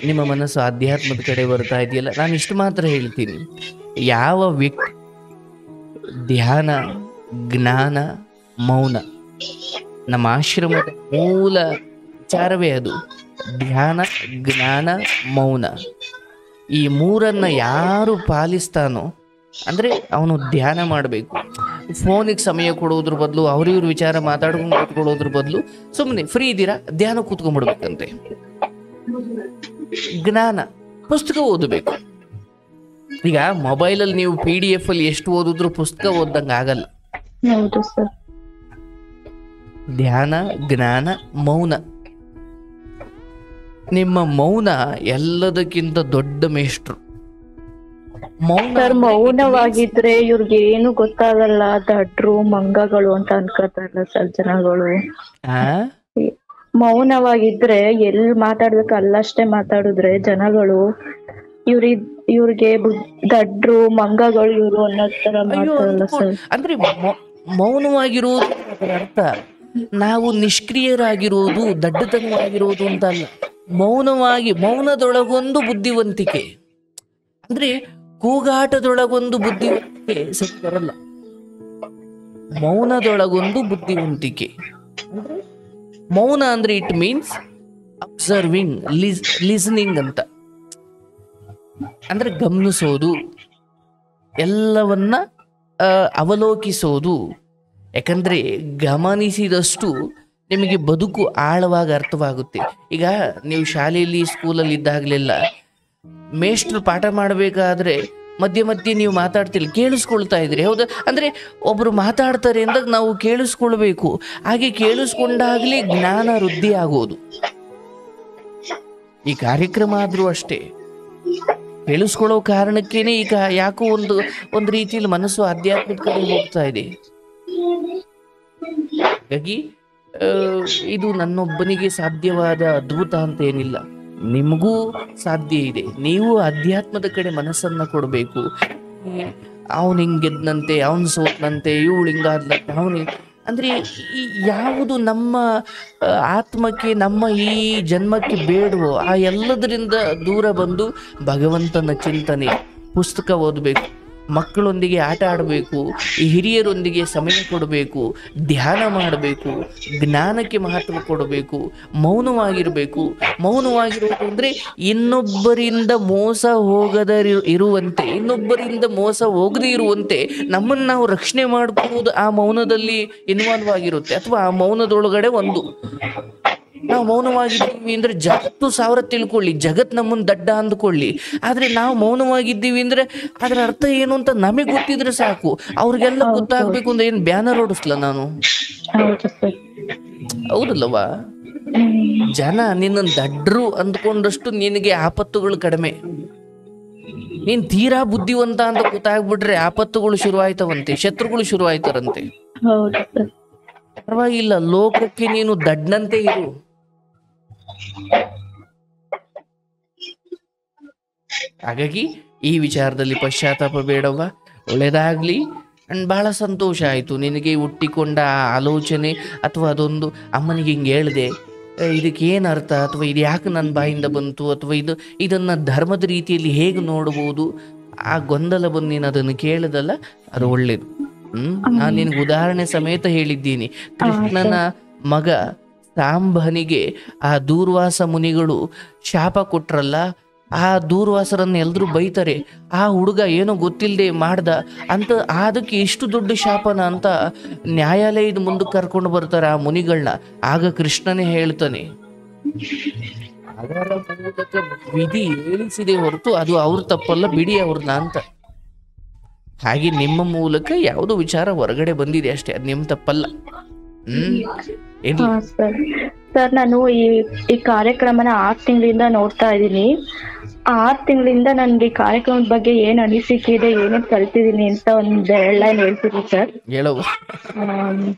ನಿಮ್ಮ ಮನಸ್ಸು ಆಧ್ಯಾತ್ಮದ ಕಡೆ ಬರ್ತಾ ಇದೆಯಲ್ಲ. ನಾನು ಇಷ್ಟು ಮಾತ್ರ ಹೇಳ್ತೀನಿ, ಯಾವ ವ್ಯಕ್ತಿ ಧ್ಯಾನ, ಜ್ಞಾನ, ಮೌನ, ನಮ್ಮ ಆಶ್ರಮದ ಮೂಲ ವಿಚಾರವೇ ಅದು. ಧ್ಯಾನ, ಜ್ಞಾನ, ಮೌನ, ಈ ಮೂರನ್ನ ಯಾರು ಪಾಲಿಸ್ತಾನೋ ಅಂದ್ರೆ ಅವನು ಧ್ಯಾನ ಮಾಡಬೇಕು. ಫೋನಿಗೆ ಸಮಯ ಕೊಡೋದ್ರ ಬದಲು, ಅವ್ರಿವ್ರ ವಿಚಾರ ಮಾತಾಡ್ಕೊಂಡು ಕೂತ್ಕೊಳ್ಳೋದ್ರ ಬದಲು ಸುಮ್ಮನೆ ಫ್ರೀ ಇದ್ದೀರಾ ಧ್ಯಾನ ಕೂತ್ಕೊಂಡ್ಬಿಡ್ಬೇಕಂತೆ. ಜ್ಞಾನ, ಪುಸ್ತಕ ಓದಬೇಕು. ಈಗ ಮೊಬೈಲಲ್ಲಿ ನೀವು PDF ಅಲ್ಲಿ ಎಷ್ಟು ಓದಿದ್ರು ಪುಸ್ತಕ ಓದ್ದಂಗೆ ಆಗಲ್ಲ. ಹೌದು ಸರ್. ಧ್ಯಾನ, ಜ್ಞಾನ, ಮೌನ. ನಿಮ್ಮ ಮೌನ ಎಲ್ಲದಕ್ಕಿಂತ ದೊಡ್ಡ ಮೇಷ್ಟ್ರು. ಮೌನವಾಗಿದ್ರೆ ಇವ್ರಿಗೆ ಏನು ಗೊತ್ತಾಗಲ್ಲ, ದಡ್ರು ಮಂಗಗಳು ಅಂತ ಅನ್ಕೋತಾರಲ್ಲ ಸರ್ ಜನಗಳು. ಮೌನವಾಗಿದ್ರೆ ಎಲ್ಲಿ ಮಾತಾಡ್ಬೇಕು ಅಲ್ಲಷ್ಟೇ ಮಾತಾಡಿದ್ರೆ ಜನಗಳು ಇವ್ರಿಗೆ ದಡ್ರು ಮಂಗಗಳು ಇವ್ರು ಅನ್ನೋ ತರ ಮಾತಾಡಲ್ಲ ಸರ್. ಅಂದ್ರೆ ಮೌನವಾಗಿರೋದು ಅದರ ಅರ್ಥ ನಾವು ನಿಷ್ಕ್ರಿಯರಾಗಿರೋದು, ದಡ್ಡತನವಾಗಿರೋದು ಅಂತ ಅಲ್ಲ. ಮೌನದೊಳಗೊಂದು ಬುದ್ಧಿವಂತಿಕೆ, ಅಂದ್ರೆ ಕೂಗಾಟದೊಳಗೊಂದು ಬುದ್ಧಿವಂತಿಕೆ ಸರಿ ಬರಲ್ಲ. ಮೌನದೊಳಗೊಂದು ಬುದ್ಧಿವಂತಿಕೆ. ಮೌನ ಅಂದ್ರೆ ಇಟ್ ಮೀನ್ಸ್ ಅಬ್ಸರ್ವಿಂಗ್, ಲಿಸನಿಂಗ್ ಅಂತ. ಅಂದ್ರೆ ಗಮನಿಸೋದು, ಎಲ್ಲವನ್ನ ಅವಲೋಕಿಸೋದು. ಯಾಕಂದ್ರೆ ಗಮನಿಸಿದಷ್ಟು ನಿಮಗೆ ಬದುಕು ಆಳವಾಗಿ ಅರ್ಥವಾಗುತ್ತೆ. ಈಗ ನೀವು ಶಾಲೆಯಲ್ಲಿ, ಸ್ಕೂಲಲ್ಲಿ ಇದ್ದಾಗಲೆಲ್ಲ ಮೇಷ್ಟ್ರು ಪಾಠ ಮಾಡಬೇಕಾದ್ರೆ ಮಧ್ಯೆ ನೀವು ಮಾತಾಡ್ತಿಲ್ಲ, ಕೇಳಿಸ್ಕೊಳ್ತಾ ಇದ್ರಿ, ಹೌದಾ? ಅಂದ್ರೆ ಒಬ್ರು ಮಾತಾಡ್ತಾರೆ ಅಂದಾಗ ನಾವು ಕೇಳಿಸ್ಕೊಳ್ಬೇಕು. ಹಾಗೆ ಕೇಳಿಸ್ಕೊಂಡಾಗ್ಲೇ ಜ್ಞಾನ ವೃದ್ಧಿ ಆಗೋದು. ಈ ಕಾರ್ಯಕ್ರಮ ಆದ್ರೂ ಅಷ್ಟೇ, ಕೇಳಿಸ್ಕೊಳ್ಳೋ ಕಾರಣಕ್ಕೇನೆ ಈಗ ಯಾಕೋ ಒಂದು ರೀತಿಯಲ್ಲಿ ಮನಸ್ಸು ಆಧ್ಯಾತ್ಮಿಕ ಕಡೆ ಹೋಗ್ತಾ ಇದೆ. ಹಾಗಾಗಿ ಇದು ನನ್ನೊಬ್ಬನಿಗೆ ಸಾಧ್ಯವಾದ ಅದ್ಭುತ ಅಂತ ಏನಿಲ್ಲ, ನಿಮಗೂ ಸಾಧ್ಯ ಇದೆ. ನೀವು ಅಧ್ಯಾತ್ಮದ ಕಡೆ ಮನಸ್ಸನ್ನ ಕೊಡಬೇಕು. ಅವನು ಹಿಂಗೆದ್ನಂತೆ, ಅವನು ಸೋತ್ನಂತೆ, ಇವಳು ಹಿಂಗಾದ್ಲಂತೆ, ಅವನು ಅಂದ್ರೆ ಯಾವುದು ನಮ್ಮ ಆತ್ಮಕ್ಕೆ, ನಮ್ಮ ಈ ಜನ್ಮಕ್ಕೆ ಬೇಡವೋ ಆ ಎಲ್ಲದರಿಂದ ದೂರ ಬಂದು ಭಗವಂತನ ಚಿಂತನೆ, ಪುಸ್ತಕ ಓದಬೇಕು, ಮಕ್ಕಳೊಂದಿಗೆ ಆಟ ಆಡಬೇಕು, ಈ ಹಿರಿಯರೊಂದಿಗೆ ಸಮಯ ಕೊಡಬೇಕು, ಧ್ಯಾನ ಮಾಡಬೇಕು, ಜ್ಞಾನಕ್ಕೆ ಮಹತ್ವ ಕೊಡಬೇಕು, ಮೌನವಾಗಿರಬೇಕು. ಮೌನವಾಗಿರುವುದು ಅಂದರೆ ಇನ್ನೊಬ್ಬರಿಂದ ಮೋಸ ಇರುವಂತೆ, ಇನ್ನೊಬ್ಬರಿಂದ ಮೋಸ ಹೋಗದೇ ಇರುವಂತೆ ನಮ್ಮನ್ನು ನಾವು ರಕ್ಷಣೆ ಮಾಡ್ಕೊಳ್ಳೋದು ಆ ಮೌನದಲ್ಲಿ ಇನ್ವಾಲ್ವ್ ಆಗಿರುತ್ತೆ. ಅಥವಾ ಆ ಮೌನದೊಳಗಡೆ ನಾವು ಮೌನವಾಗಿದ್ದೀವಿ ಅಂದ್ರೆ ಜಗತ್ತು 1000 ತಿಳ್ಕೊಳ್ಳಿ, ಜಗತ್ ನಮ್ಮನ್ನು ದಡ್ಡ ಅಂದ್ಕೊಳ್ಳಿ, ಆದ್ರೆ ನಾವು ಮೌನವಾಗಿದ್ದೀವಿ ಅಂದ್ರೆ ಅದರ ಅರ್ಥ ಏನು ಅಂತ ನಮಗೆ ಗೊತ್ತಿದ್ರೆ ಸಾಕು. ಅವ್ರಿಗೆಲ್ಲ ಗೊತ್ತಾಗ್ಬೇಕು ಅಂದ್ರೆ ಏನ್ ಬ್ಯಾನರ್ ಓಡಿಸ್ಲ ನಾನು? ಹೌದಲ್ಲವಾ? ಜನ ನಿನ್ನ ದಡ್ರು ಅಂದ್ಕೊಂಡಷ್ಟು ನಿನಗೆ ಆಪತ್ತುಗಳು ಕಡಿಮೆ. ನೀನ್ ತೀರಾ ಬುದ್ಧಿವಂತ ಅಂತ ಗೊತ್ತಾಗ್ಬಿಟ್ರೆ ಆಪತ್ತುಗಳು ಶುರುವಾಯ್ತವಂತೆ, ಶತ್ರುಗಳು ಶುರುವಾಯ್ತಾರಂತೆ. ಪರವಾಗಿಲ್ಲ, ಲೋಕಕ್ಕೆ ನೀನು ದಡ್ಡಂತೆ ಇರು. ಹಾಗಾಗಿ ಈ ವಿಚಾರದಲ್ಲಿ ಪಶ್ಚಾತ್ತಾಪ ಬೇಡವ್ವ, ಒಳ್ಳೇದಾಗ್ಲಿ. ಅಂಡ್ ಬಹಳ ಸಂತೋಷ ಆಯಿತು ನಿನಗೆ ಹುಟ್ಟಿಕೊಂಡ ಆಲೋಚನೆ, ಅಥವಾ ಅದೊಂದು ಅಮ್ಮನಿಗೆ ಹಿಂಗೆ ಹೇಳಿದೆ, ಇದಕ್ಕೆ ಏನು ಅರ್ಥ, ಅಥವಾ ಇದು ಯಾಕೆ ನನ್ನ ಬಾಯಿಂದ ಬಂತು, ಅಥವಾ ಇದನ್ನು ಧರ್ಮದ ರೀತಿಯಲ್ಲಿ ಹೇಗೆ ನೋಡ್ಬೋದು, ಆ ಗೊಂದಲ ಬಂದು ನೀನು ಅದನ್ನು ಕೇಳಿದಲ್ಲ, ಅದು ಒಳ್ಳೇದು. ನಾನು ನಿನಗೆ ಉದಾಹರಣೆ ಸಮೇತ ಹೇಳಿದ್ದೀನಿ. ಕೃಷ್ಣನ ಮಗ ಸಾಂಬನಿಗೆ ಆ ದೂರ್ವಾಸ ಮುನಿಗಳು ಶಾಪ ಕೊಟ್ರಲ್ಲ, ಆ ದೂರ್ವಾಸರನ್ನು ಎಲ್ರೂ ಬೈತಾರೆ, ಆ ಹುಡುಗ ಏನೋ ಗೊತ್ತಿಲ್ಲದೆ ಮಾಡ್ದ ಅಂತ, ಅದಕ್ಕೆ ಎಷ್ಟು ದೊಡ್ಡ ಶಾಪನ ಅಂತ ನ್ಯಾಯಾಲಯದ ಮುಂದಕ್ಕೆ ಕರ್ಕೊಂಡು ಬರ್ತಾರೆ ಆ ಮುನಿಗಳನ್ನ. ಆಗ ಕೃಷ್ಣನೇ ಹೇಳ್ತಾನೆ, ಅದರ ಮೂಲಕ ವಿಧಿ ಹೇಳಿಸಿದೆ ಹೊರತು ಅದು ಅವ್ರ ತಪ್ಪಲ್ಲ, ಬಿಡಿ ಅವ್ರನ್ನ ಅಂತ. ಹಾಗೆ ನಿಮ್ಮ ಮೂಲಕ ಯಾವುದೋ ವಿಚಾರ ಹೊರಗಡೆ ಬಂದಿದೆ ಅಷ್ಟೇ, ಅದು ನಿಮ್ಮ ತಪ್ಪಲ್ಲ. ಸರ್, ನಾನು ಈ ಕಾರ್ಯಕ್ರಮನ 6 ತಿಂಗಳಿಂದ ನೋಡ್ತಾ ಇದ್ದೀನಿ. 6 ತಿಂಗಳಿಂದ ನನ್ಗೆ ಕಾರ್ಯಕ್ರಮದ ಬಗ್ಗೆ ಏನ್ ಅನಿಸಿಕೆ ಇದೆ, ಏನೇನ್ ಕಲ್ತಿದೀನಿ ಅಂತ ಒಂದ್ 2 ಲೈನ್ ಹೇಳ್ತೀನಿ ಸರ್.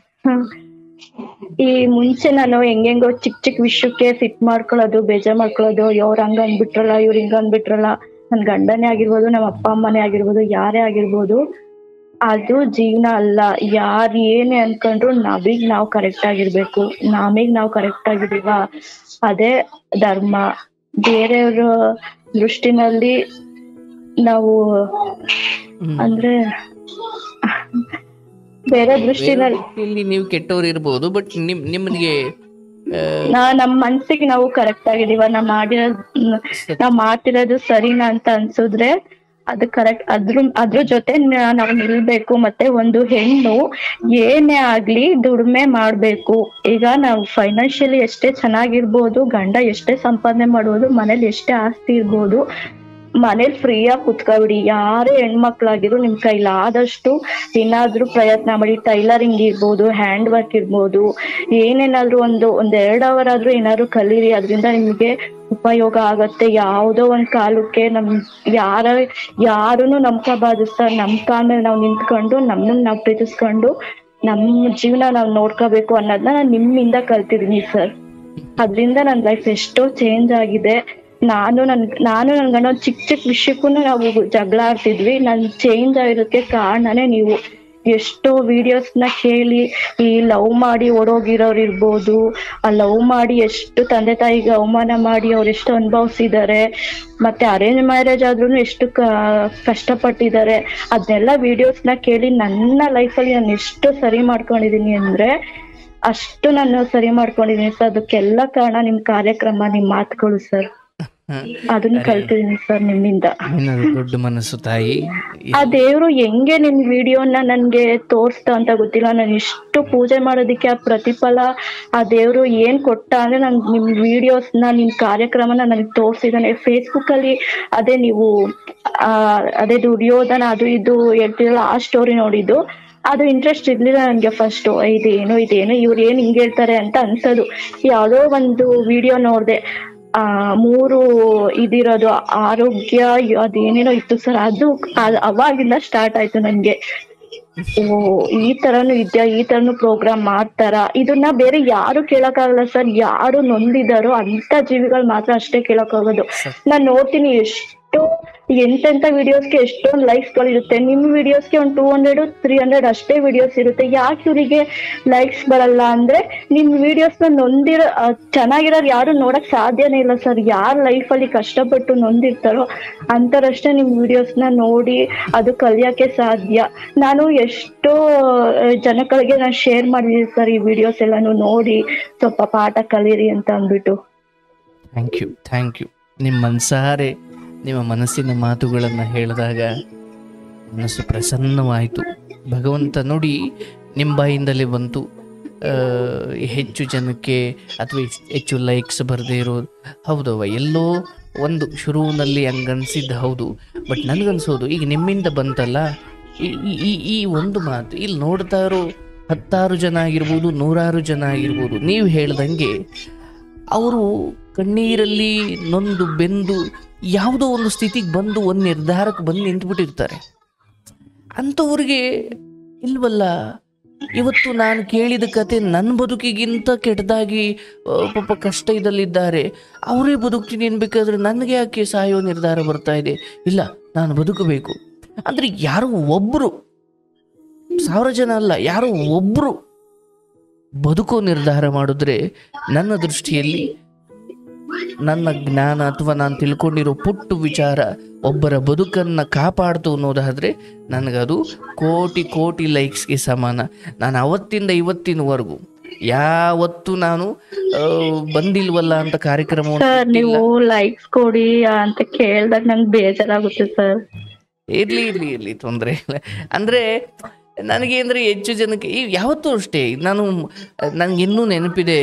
ಈ ಮುಂಚೆ ನಾನು ಹೆಂಗೆಂಗೋ ಚಿಕ್ಕ ವಿಷಯಕ್ಕೆ ಸಿಟ್ ಮಾಡ್ಕೊಳ್ಳೋದು, ಬೇಜಾರ್ ಮಾಡ್ಕೊಳ್ಳೋದು, ಅವ್ರ ಹಂಗ ಅಂದ್ಬಿಟ್ರಲ್ಲ, ಇವ್ರ ಹಿಂಗ ಅಂದ್ಬಿಟ್ರಲ್ಲ, ನನ್ ಗಂಡನೇ ಆಗಿರ್ಬೋದು, ನಮ್ಮ ಅಪ್ಪ ಅಮ್ಮನೇ ಆಗಿರ್ಬೋದು, ಯಾರೇ ಆಗಿರ್ಬೋದು, ಅದು ಜೀವನ ಅಲ್ಲ. ಯಾರ್ ಏನೇ ಅನ್ಕೊಂಡ್ರು ನಾವ್ ಕರೆಕ್ಟ್ ಆಗಿರ್ಬೇಕು. ನಾವ್ ಕರೆಕ್ಟ್ ಆಗಿದೀವ, ಅದೇ ಧರ್ಮ. ಬೇರೆಯವ್ರ ದೃಷ್ಟಿನಲ್ಲಿ ನಾವು ಅಂದ್ರೆ ಬೇರೆ ದೃಷ್ಟಿನಲ್ಲಿ ನೀವು ಕೆಟ್ಟವ್ರು ಇರ್ಬೋದು, ಬಟ್ ನಿಮ್ಗೆ ನಮ್ ಮನ್ಸಿಗೆ ನಾವು ಕರೆಕ್ಟ್ ಆಗಿದೀವ, ನಾವ್ ಮಾಡ್ತಿರೋದು ಸರಿನಾ ಅಂತ ಅನ್ಸುದ್ರೆ ಅದು ಕರೆಕ್ಟ್. ಅದ್ರ ಜೊತೆ ನಾವು ನಿಲ್ಬೇಕು. ಮತ್ತೆ ಒಂದು ಹೆಣ್ಣು ಏನೇ ಆಗ್ಲಿ ದುಡಿಮೆ ಮಾಡ್ಬೇಕು. ಈಗ ನಾವು ಫೈನಾನ್ಷಿಯಲಿ ಎಷ್ಟೇ ಚೆನ್ನಾಗಿರ್ಬೋದು, ಗಂಡ ಎಷ್ಟೇ ಸಂಪಾದನೆ ಮಾಡ್ಬೋದು, ಮನೇಲಿ ಎಷ್ಟೇ ಆಸ್ತಿ ಇರ್ಬೋದು, ಮನೇಲಿ ಫ್ರೀಯಾಗಿ ಕುತ್ಕೊಬಿಡಿ. ಯಾರೇ ಹೆಣ್ಮಕ್ಳಾಗಿದ್ರು ನಿಮ್ ಕೈಲಾದಷ್ಟು ಏನಾದ್ರೂ ಪ್ರಯತ್ನ ಮಾಡಿ. ಟೈಲರಿಂಗ್ ಇರ್ಬೋದು, ಹ್ಯಾಂಡ್ ವರ್ಕ್ ಇರ್ಬೋದು, ಏನೇನಾದ್ರೂ ಒಂದ್ 2 ಅವರ್ ಆದ್ರೂ ಏನಾದ್ರು ಕಲೀರಿ. ಅದ್ರಿಂದ ನಿಮ್ಗೆ ಉಪಯೋಗ ಆಗತ್ತೆ. ಯಾವ್ದೋ ಒಂದ್ ಕಾಲಕ್ಕೆ ಯಾರನ್ನು ನಂಬ್ಕೋಬಾರ್ದು ಸರ್. ನಮ್ ಕಾಲ ಮೇಲೆ ನಾವ್ ನಿಂತ್ಕೊಂಡು, ನಮ್ಮನ್ನ ನಾವ್ ಪ್ರೀತಿಸ್ಕೊಂಡು, ನಮ್ ಜೀವನ ನಾವ್ ನೋಡ್ಕೋಬೇಕು ಅನ್ನೋದನ್ನ ನಾನ್ ನಿಮ್ಮಿಂದ ಕಲ್ತಿದೀನಿ ಸರ್. ಅದ್ರಿಂದ ನನ್ ಲೈಫ್ ಎಷ್ಟೋ ಚೇಂಜ್ ಆಗಿದೆ. ನಾನು ನನ್ ಗಂಡ ಚಿಕ್ಕ ವಿಷಯಕ್ಕೂ ನಾವು ಜಗಳ ಆಡ್ತಿದ್ವಿ. ನನ್ ಚೇಂಜ್ ಆಗಿರೋದಕ್ಕೆ ಕಾರಣನೇ ನೀವು. ಎಷ್ಟೋ ವಿಡಿಯೋಸ್ನ ಕೇಳಿ, ಈ ಲವ್ ಮಾಡಿ ಓಡೋಗಿರೋರು ಇರ್ಬೋದು, ಆ ಲವ್ ಮಾಡಿ ಎಷ್ಟು ತಂದೆ ತಾಯಿಗೆ ಅವಮಾನ ಮಾಡಿ ಅವ್ರು ಎಷ್ಟು ಅನುಭವಿಸಿದ್ದಾರೆ, ಮತ್ತೆ ಅರೇಂಜ್ ಮ್ಯಾರೇಜ್ ಆದ್ರೂ ಎಷ್ಟು ಕಷ್ಟಪಟ್ಟಿದ್ದಾರೆ. ಅದನ್ನೆಲ್ಲ ವಿಡಿಯೋಸ್ನ ಕೇಳಿ ನನ್ನ ಲೈಫಲ್ಲಿ ನಾನು ಎಷ್ಟು ಸರಿ ಮಾಡ್ಕೊಂಡಿದೀನಿ ಅಂದ್ರೆ ಅಷ್ಟು ನಾನು ಸರಿ ಮಾಡ್ಕೊಂಡಿದೀನಿ ಸರ್. ಅದಕ್ಕೆಲ್ಲ ಕಾರಣ ನಿಮ್ ಕಾರ್ಯಕ್ರಮ, ನಿಮ್ ಮಾತುಗಳು ಸರ್. ಅದನ್ನ ಕಲ್ತಿದೀನಿ ಸರ್ ನಿಮ್ಮಿಂದ. ದೊಡ್ಡ ಮನಸ್ಸು ತಾಯಿ. ಆ ದೇವ್ರು ಹೆಂಗೆ ನಿಮ್ ವಿಡಿಯೋನ ನನ್ಗೆ ತೋರ್ಸ್ತ ಅಂತ ಗೊತ್ತಿಲ್ಲ. ನಾನು ಇಷ್ಟು ಪೂಜೆ ಮಾಡೋದಿಕ್ಕೆ ಆ ಪ್ರತಿಫಲ ಆ ದೇವ್ರು ಏನ್ ಕೊಟ್ಟ ಅಂದ್ರೆ, ನನ್ ನಿಮ್ ವಿಡಿಯೋಸ್ನ, ನಿಮ್ ಕಾರ್ಯಕ್ರಮನ ನನಗೆ ತೋರ್ಸಿದಾನೆ. ಫೇಸ್ಬುಕ್ ಅಲ್ಲಿ ಅದೇ ನೀವು ಅದೇ ದುರ್ಯೋಧನ ಅದು ಇದು ಹೇಳ್ತಿರಲ್ಲ, ಆ ಸ್ಟೋರಿ ನೋಡಿದ್ದು. ಅದು ಇಂಟ್ರೆಸ್ಟ್ ಇರ್ಲಿಲ್ಲ ನನ್ಗೆ ಫಸ್ಟ್. ಇದೇನು ಇವ್ರು ಏನ್ ಹಿಂಗ್ ಹೇಳ್ತಾರೆ ಅಂತ ಅನ್ಸೋದು. ಯಾವ್ದೋ ಒಂದು ವಿಡಿಯೋ ನೋಡ್ದೆ, 3 ಇದಿರೋದು ಆರೋಗ್ಯ ಅದೇನೇನೋ ಇತ್ತು ಸರ್. ಅದು ಅವಾಗಿಂದ ಸ್ಟಾರ್ಟ್ ಆಯ್ತು ನನ್ಗೆ. ಈ ತರನು ಇದ್ಯಾ, ಈ ತರನು ಪ್ರೋಗ್ರಾಮ್ ಮಾಡ್ತಾರ. ಇದನ್ನ ಬೇರೆ ಯಾರು ಕೇಳಕ್ಕಾಗಲ್ಲ ಸರ್. ಯಾರು ನೊಂದಿದಾರೋ ಅಂತ ಜೀವಿಗಳು ಮಾತ್ರ ಅಷ್ಟೇ ಕೇಳಕ್ಕಾಗೋದು. ನಾನ್ ನೋಡ್ತೀನಿ ಎಷ್ಟೋ ಎಂತೆಂತ ವಿಡಿಯೋಸ್ಗೆ ಎಷ್ಟೊಂದು ಲೈಕ್ಸ್ ಗಳಿರುತ್ತೆ. ನಿಮ್ ವಿಡಿಯೋಸ್ಗೆ ಒಂದು 200-300 ಅಷ್ಟೇ ವಿಡಿಯೋಸ್ ಇರುತ್ತೆ. ಯಾಕೆ ಇವರಿಗೆ ಲೈಕ್ಸ್ ಬರಲ್ಲ ಅಂದ್ರೆ, ನಿಮ್ ವಿಡಿಯೋಸ್ನ ನೊಂದಿರೋ ಚೆನ್ನಾಗಿರೋರು ಯಾರು ನೋಡಕ್ ಸಾಧ್ಯನೇ ಇಲ್ಲ ಸರ್. ಯಾರ್ ಲೈಫಲ್ಲಿ ಕಷ್ಟಪಟ್ಟು ನೊಂದಿರ್ತಾರೋ ಅಂತರಷ್ಟೇ ನಿಮ್ ವಿಡಿಯೋಸ್ನ ನೋಡಿ ಅದು ಕಲಿಯಕ್ಕೆ ಸಾಧ್ಯ. ನಾನು ಎಷ್ಟೋ ಜನಗಳಿಗೆ ನಾನು ಶೇರ್ ಮಾಡಿದೀನಿ ಸರ್ ಈ ವಿಡಿಯೋಸ್ ಎಲ್ಲಾನು ನೋಡಿ ಸ್ವಲ್ಪ ಪಾಠ ಕಲೀರಿ ಅಂತ ಅಂದ್ಬಿಟ್ಟು. Thank you. ನಿಮ್ಮ ಮನಸಾರೆ ನಿಮ್ಮ ಮನಸ್ಸಿನ ಮಾತುಗಳನ್ನು ಹೇಳಿದಾಗ ಮನಸ್ಸು ಪ್ರಸನ್ನವಾಯಿತು. ಭಗವಂತ ನೋಡಿ ನಿಮ್ಮ ಬಾಯಿಂದಲೇ ಬಂತು. ಹೆಚ್ಚು ಜನಕ್ಕೆ ಅಥವಾ ಹೆಚ್ಚು ಲೈಕ್ಸ್ ಬರದೇ ಇರೋದು ಹೌದವ, ಎಲ್ಲೋ ಒಂದು ಶುರುವಿನಲ್ಲಿ ಹಂಗನ್ಸಿದ್ದು ಹೌದು. ಬಟ್ ನನಗನ್ಸೋದು ಈಗ ನಿಮ್ಮಿಂದ ಬಂತಲ್ಲ ಈ ಒಂದು ಮಾತು, ಇಲ್ಲಿ ನೋಡ್ತಾ ಇರೋ 10 ಜನ ಆಗಿರ್ಬೋದು, 100 ಜನ ಆಗಿರ್ಬೋದು, ನೀವು ಹೇಳ್ದಂಗೆ ಅವರು ಕಣ್ಣೀರಲ್ಲಿ ನೊಂದು ಬೆಂದು ಯಾವುದೋ ಒಂದು ಸ್ಥಿತಿಗೆ ಬಂದು ಒಂದು ನಿರ್ಧಾರಕ್ಕೆ ಬಂದು ನಿಂತುಬಿಟ್ಟಿರ್ತಾರೆ. ಅಂಥವ್ರಿಗೆ ಇಲ್ವಲ್ಲ, ಇವತ್ತು ನಾನು ಕೇಳಿದ ಕತೆ ನನ್ನ ಬದುಕಿಗಿಂತ ಕೆಟ್ಟದಾಗಿ ಪಾಪ ಕಷ್ಟ ಇದಲ್ಲಿದ್ದಾರೆ, ಅವರೇ ಬದುಕ್ತೀನಿ ಅನ್ಬೇಕಾದ್ರೆ ನನಗೆ ಯಾಕೆ ಸಾಯೋ ನಿರ್ಧಾರ ಬರ್ತಾ ಇದೆ? ಇಲ್ಲ, ನಾನು ಬದುಕಬೇಕು ಅಂದರೆ ಯಾರೋ ಒಬ್ಬರು, 1000 ಜನ ಅಲ್ಲ, ಯಾರೋ ಒಬ್ಬರು ಬದುಕೋ ನಿರ್ಧಾರ ಮಾಡಿದ್ರೆ ನನ್ನ ದೃಷ್ಟಿಯಲ್ಲಿ ನನ್ನ ಜ್ಞಾನ ಅಥವಾ ನಾನು ತಿಳ್ಕೊಂಡಿರೋ ಪುಟ್ಟು ವಿಚಾರ ಒಬ್ಬರ ಬದುಕನ್ನು ಕಾಪಾಡ್ತು ಅನ್ನೋದಾದರೆ ನನಗದು ಕೋಟಿ ಲೈಕ್ಸ್ಗೆ ಸಮಾನ. ನಾನು ಅವತ್ತಿಂದ ಇವತ್ತಿನವರೆಗೂ ಯಾವತ್ತು ನಾನು ಬಂದಿಲ್ವಲ್ಲ ಅಂತ ಕಾರ್ಯಕ್ರಮವನ್ನು ನೀವು ಲೈಕ್ಸ್ ಕೊಡಿ ಅಂತ ಕೇಳಿದಾಗ ನಂಗೆ ಬೇಜಾರಾಗುತ್ತೆ ಸರ್. ಇರ್ಲಿ ತೊಂದರೆ ಇಲ್ಲ. ಅಂದರೆ ನನಗೆ ಅಂದರೆ ಹೆಚ್ಚು ಜನಕ್ಕೆ ಯಾವತ್ತೂ ಅಷ್ಟೇ, ನನಗಿನ್ನೂ ನೆನಪಿದೆ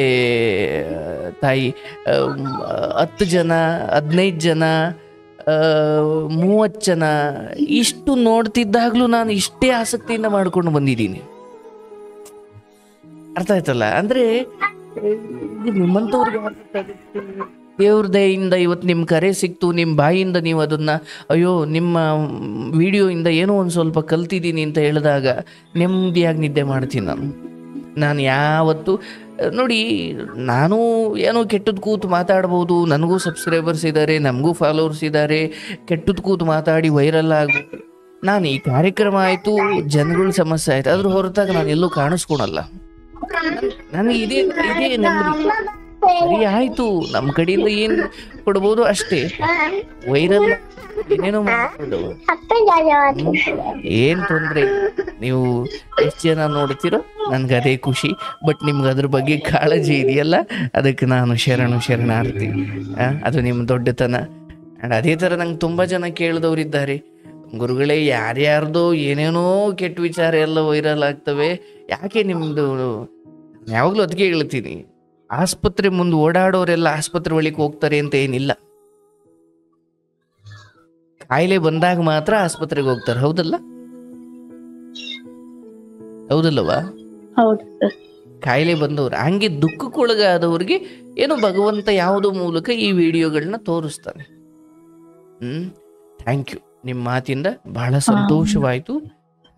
ತಾಯಿ, 10 ಜನ, 15 ಜನ, 30 ಜನ ಇಷ್ಟು ನೋಡ್ತಿದ್ದಾಗಲೂ ನಾನು ಇಷ್ಟೇ ಆಸಕ್ತಿಯಿಂದ ಮಾಡ್ಕೊಂಡು ಬಂದಿದ್ದೀನಿ. ಅರ್ಥ ಆಯ್ತಲ್ಲ? ಅಂದರೆ ನಿಮ್ಮಂಥವ್ರಿಗೆ ದೇವ್ರ ದಯೆಯಿಂದ ಇವತ್ತು ನಿಮ್ಮ ಕರೆ ಸಿಕ್ತು, ನಿಮ್ಮ ಬಾಯಿಂದ ನೀವು ಅದನ್ನು ಅಯ್ಯೋ ನಿಮ್ಮ ವಿಡಿಯೋಯಿಂದ ಏನೋ ಒಂದು ಸ್ವಲ್ಪ ಕಲ್ತಿದ್ದೀನಿ ಅಂತ ಹೇಳಿದಾಗ ನೆಮ್ಮದಿಯಾಗಿ ನಿದ್ದೆ ಮಾಡ್ತೀನಿ ನಾನು. ನಾನು ಯಾವತ್ತು ನೋಡಿ, ನಾನು ಏನೋ ಕೆಟ್ಟದ್ದು ಕೂತು ಮಾತಾಡ್ಬೋದು, ನನಗೂ ಸಬ್ಸ್ಕ್ರೈಬರ್ಸ್ ಇದ್ದಾರೆ, ನಮಗೂ ಫಾಲೋವರ್ಸ್ ಇದ್ದಾರೆ, ಕೆಟ್ಟದ್ದು ಕೂತು ಮಾತಾಡಿ ವೈರಲ್ ಆಗ್ಬೋದು. ನಾನು ಈ ಕಾರ್ಯಕ್ರಮ ಆಯಿತು, ಜನಗಳ ಸಮಸ್ಯೆ ಆಯಿತು, ಅದ್ರ ಹೊರತಾಗ ನಾನು ಎಲ್ಲೂ ಕಾಣಿಸ್ಕೊಳಲ್ಲ. ನನಗೆ ಇದೇ ಇದೇ ನೆಮ್ಮದಿ. ಸರಿ ಆಯಿತು, ನಮ್ಮ ಕಡೆಯಿಂದ ಏನು ಕೊಡ್ಬೋದು ಅಷ್ಟೇ. ವೈರಲ್ ಏನೇನೋ ಮಾಡ್ಬೋದು, ಏನು ತೊಂದರೆ. ನೀವು ಎಷ್ಟು ಜನ ನೋಡ್ತೀರೋ ನನ್ಗೆ ಅದೇ ಖುಷಿ. ಬಟ್ ನಿಮ್ಗೆ ಅದ್ರ ಬಗ್ಗೆ ಕಾಳಜಿ ಇದೆಯಲ್ಲ, ಅದಕ್ಕೆ ನಾನು ಶರಣಾರ್ಥಿ. ಅದು ನಿಮ್ಮ ದೊಡ್ಡತನ. ಆ್ಯಂಡ್ ಅದೇ ಥರ ನಂಗೆ ತುಂಬ ಜನ ಕೇಳಿದವರಿದ್ದಾರೆ, ಗುರುಗಳೇ ಯಾರ್ಯಾರ್ದೋ ಏನೇನೋ ಕೆಟ್ಟ ವಿಚಾರ ಎಲ್ಲ ವೈರಲ್ ಆಗ್ತವೆ, ಯಾಕೆ ನಿಮ್ಮದು? ಯಾವಾಗಲೂ ಅದಕ್ಕೆ ಹೇಳ್ತೀನಿ, ಆಸ್ಪತ್ರೆ ಮುಂದೆ ಓಡಾಡೋರೆಲ್ಲ ಆಸ್ಪತ್ರೆ ಒಳಗೆ ಹೋಗ್ತಾರೆ ಅಂತ ಏನಿಲ್ಲ. ಕಾಯಿಲೆ ಬಂದಾಗ ಮಾತ್ರ ಆಸ್ಪತ್ರೆಗೆ ಹೋಗ್ತಾರೆ, ಹೌದಲ್ಲವಾ? ಕಾಯಿಲೆ ಬಂದವ್ರು ಹಂಗೆ ದುಃಖಕ್ಕೊಳಗಾದವ್ರಿಗೆ ಏನೋ ಭಗವಂತ ಯಾವುದೋ ಮೂಲಕ ಈ ವಿಡಿಯೋಗಳನ್ನ ತೋರಿಸ್ತಾನೆ. Thank you. ನಿಮ್ಮ ಮಾತಿಂದ ಬಹಳ ಸಂತೋಷವಾಯಿತು.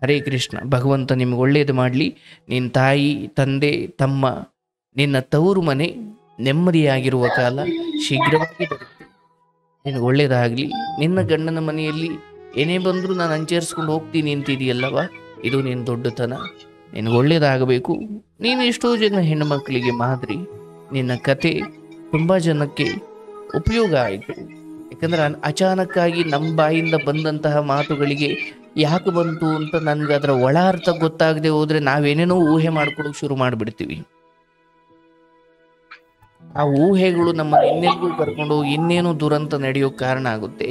ಹರೇ ಕೃಷ್ಣ. ಭಗವಂತ ನಿಮ್ಗೆ ಒಳ್ಳೇದು ಮಾಡಲಿ. ನಿನ್ನ ತಾಯಿ, ತಂದೆ, ತಮ್ಮ, ನಿನ್ನ ತವರು ಮನೆ ನೆಮ್ಮದಿಯಾಗಿರುವ ಕಾಲ ಶೀಘ್ರವಾಗಿ ಬರುತ್ತೆ. ನಿನಗೆ ಒಳ್ಳೇದಾಗಲಿ. ನಿನ್ನ ಗಂಡನ ಮನೆಯಲ್ಲಿ ಏನೇ ಬಂದರೂ ನಾನು ಅಂಚರಿಸ್ಕೊಂಡು ಹೋಗ್ತೀನಿ ಅಂತಿದೆಯಲ್ಲವ, ಇದು ನಿನ್ನ ದೊಡ್ಡತನ. ನಿನಗೆ ಒಳ್ಳೇದಾಗಬೇಕು. ನೀನು ಎಷ್ಟೋ ಜನ ಹೆಣ್ಣುಮಕ್ಕಳಿಗೆ ಮಾದರಿ. ನಿನ್ನ ಕತೆ ತುಂಬ ಜನಕ್ಕೆ ಉಪಯೋಗ ಆಯಿತು. ಯಾಕಂದ್ರೆ ಅಚಾನಕ್ಕಾಗಿ ನಮ್ಮ ಬಾಯಿಂದ ಬಂದಂತಹ ಮಾತುಗಳಿಗೆ ಯಾಕೆ ಬಂತು ಅಂತ ನನಗೆ ಅದರ ಒಳ ಅರ್ಥ ಗೊತ್ತಾಗದೆ ಹೋದರೆ ನಾವೇನೇನೋ ಊಹೆ ಮಾಡ್ಕೊಳ್ಳೋಕೆ ಶುರು ಮಾಡಿಬಿಡ್ತೀವಿ. ಆ ಊಹೆಗಳು ನಮ್ಮ ಇನ್ನೆಲ್ಗೂ ಕರ್ಕೊಂಡು ಇನ್ನೇನೋ ದುರಂತ ನಡೆಯೋಕೆ ಕಾರಣ ಆಗುತ್ತೆ.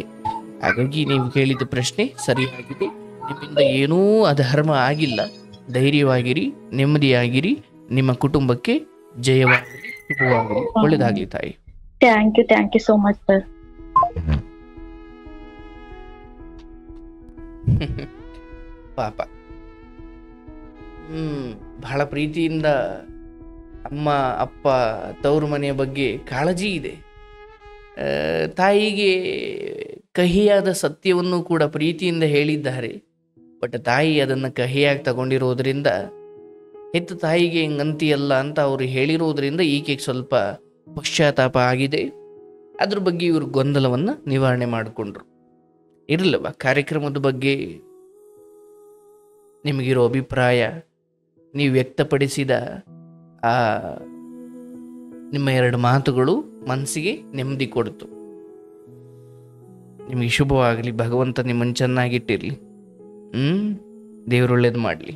ಹಾಗಾಗಿ ನೀವು ಕೇಳಿದ ಪ್ರಶ್ನೆ ಸರಿಯಾಗಿದೆ. ನಿಮ್ಮಿಂದ ಏನೂ ಅಧರ್ಮ ಆಗಿಲ್ಲ. ಧೈರ್ಯವಾಗಿರಿ, ನೆಮ್ಮದಿಯಾಗಿರಿ. ನಿಮ್ಮ ಕುಟುಂಬಕ್ಕೆ ಜಯವಾಗಲಿ, ಶುಭವಾಗಲಿ, ಒಳ್ಳೆಯದಾಗಲಿ ತಾಯಿ. Thank you so much sir. ಪಾಪ ಬಹಳ ಪ್ರೀತಿಯಿಂದ ಅಮ್ಮ, ಅಪ್ಪ, ತವರು ಮನೆಯ ಬಗ್ಗೆ ಕಾಳಜಿ ಇದೆ. ತಾಯಿಗೆ ಕಹಿಯಾದ ಸತ್ಯವನ್ನು ಕೂಡ ಪ್ರೀತಿಯಿಂದ ಹೇಳಿದ್ದಾರೆ. ಬಟ್ ತಾಯಿ ಅದನ್ನು ಕಹಿಯಾಗಿ ತಗೊಂಡಿರೋದ್ರಿಂದ, ಹೆತ್ತ ತಾಯಿಗೆ ಹಿಂಗಂತಿಯಲ್ಲ ಅಂತ ಅವರು ಹೇಳಿರೋದ್ರಿಂದ ಈಕೆಗೆ ಸ್ವಲ್ಪ ಪಶ್ಚಾತ್ತಾಪ ಆಗಿದೆ. ಅದ್ರ ಬಗ್ಗೆ ಇವರು ಗೊಂದಲವನ್ನು ನಿವಾರಣೆ ಮಾಡಿಕೊಂಡ್ರು. ಇರಲಿಲ್ಲವ ಕಾರ್ಯಕ್ರಮದ ಬಗ್ಗೆ ನಿಮಗಿರೋ ಅಭಿಪ್ರಾಯ, ನೀವು ವ್ಯಕ್ತಪಡಿಸಿದ ಆ ನಿಮ್ಮ 2 ಮಾತುಗಳು ಮನಸ್ಸಿಗೆ ನೆಮ್ಮದಿ ಕೊಡ್ತು. ನಿಮಗೆ ಶುಭವಾಗಲಿ. ಭಗವಂತ ನಿಮ್ಮನ್ನು ಚೆನ್ನಾಗಿಟ್ಟಿರಲಿ. ದೇವರು ಒಳ್ಳೇದು ಮಾಡಲಿ.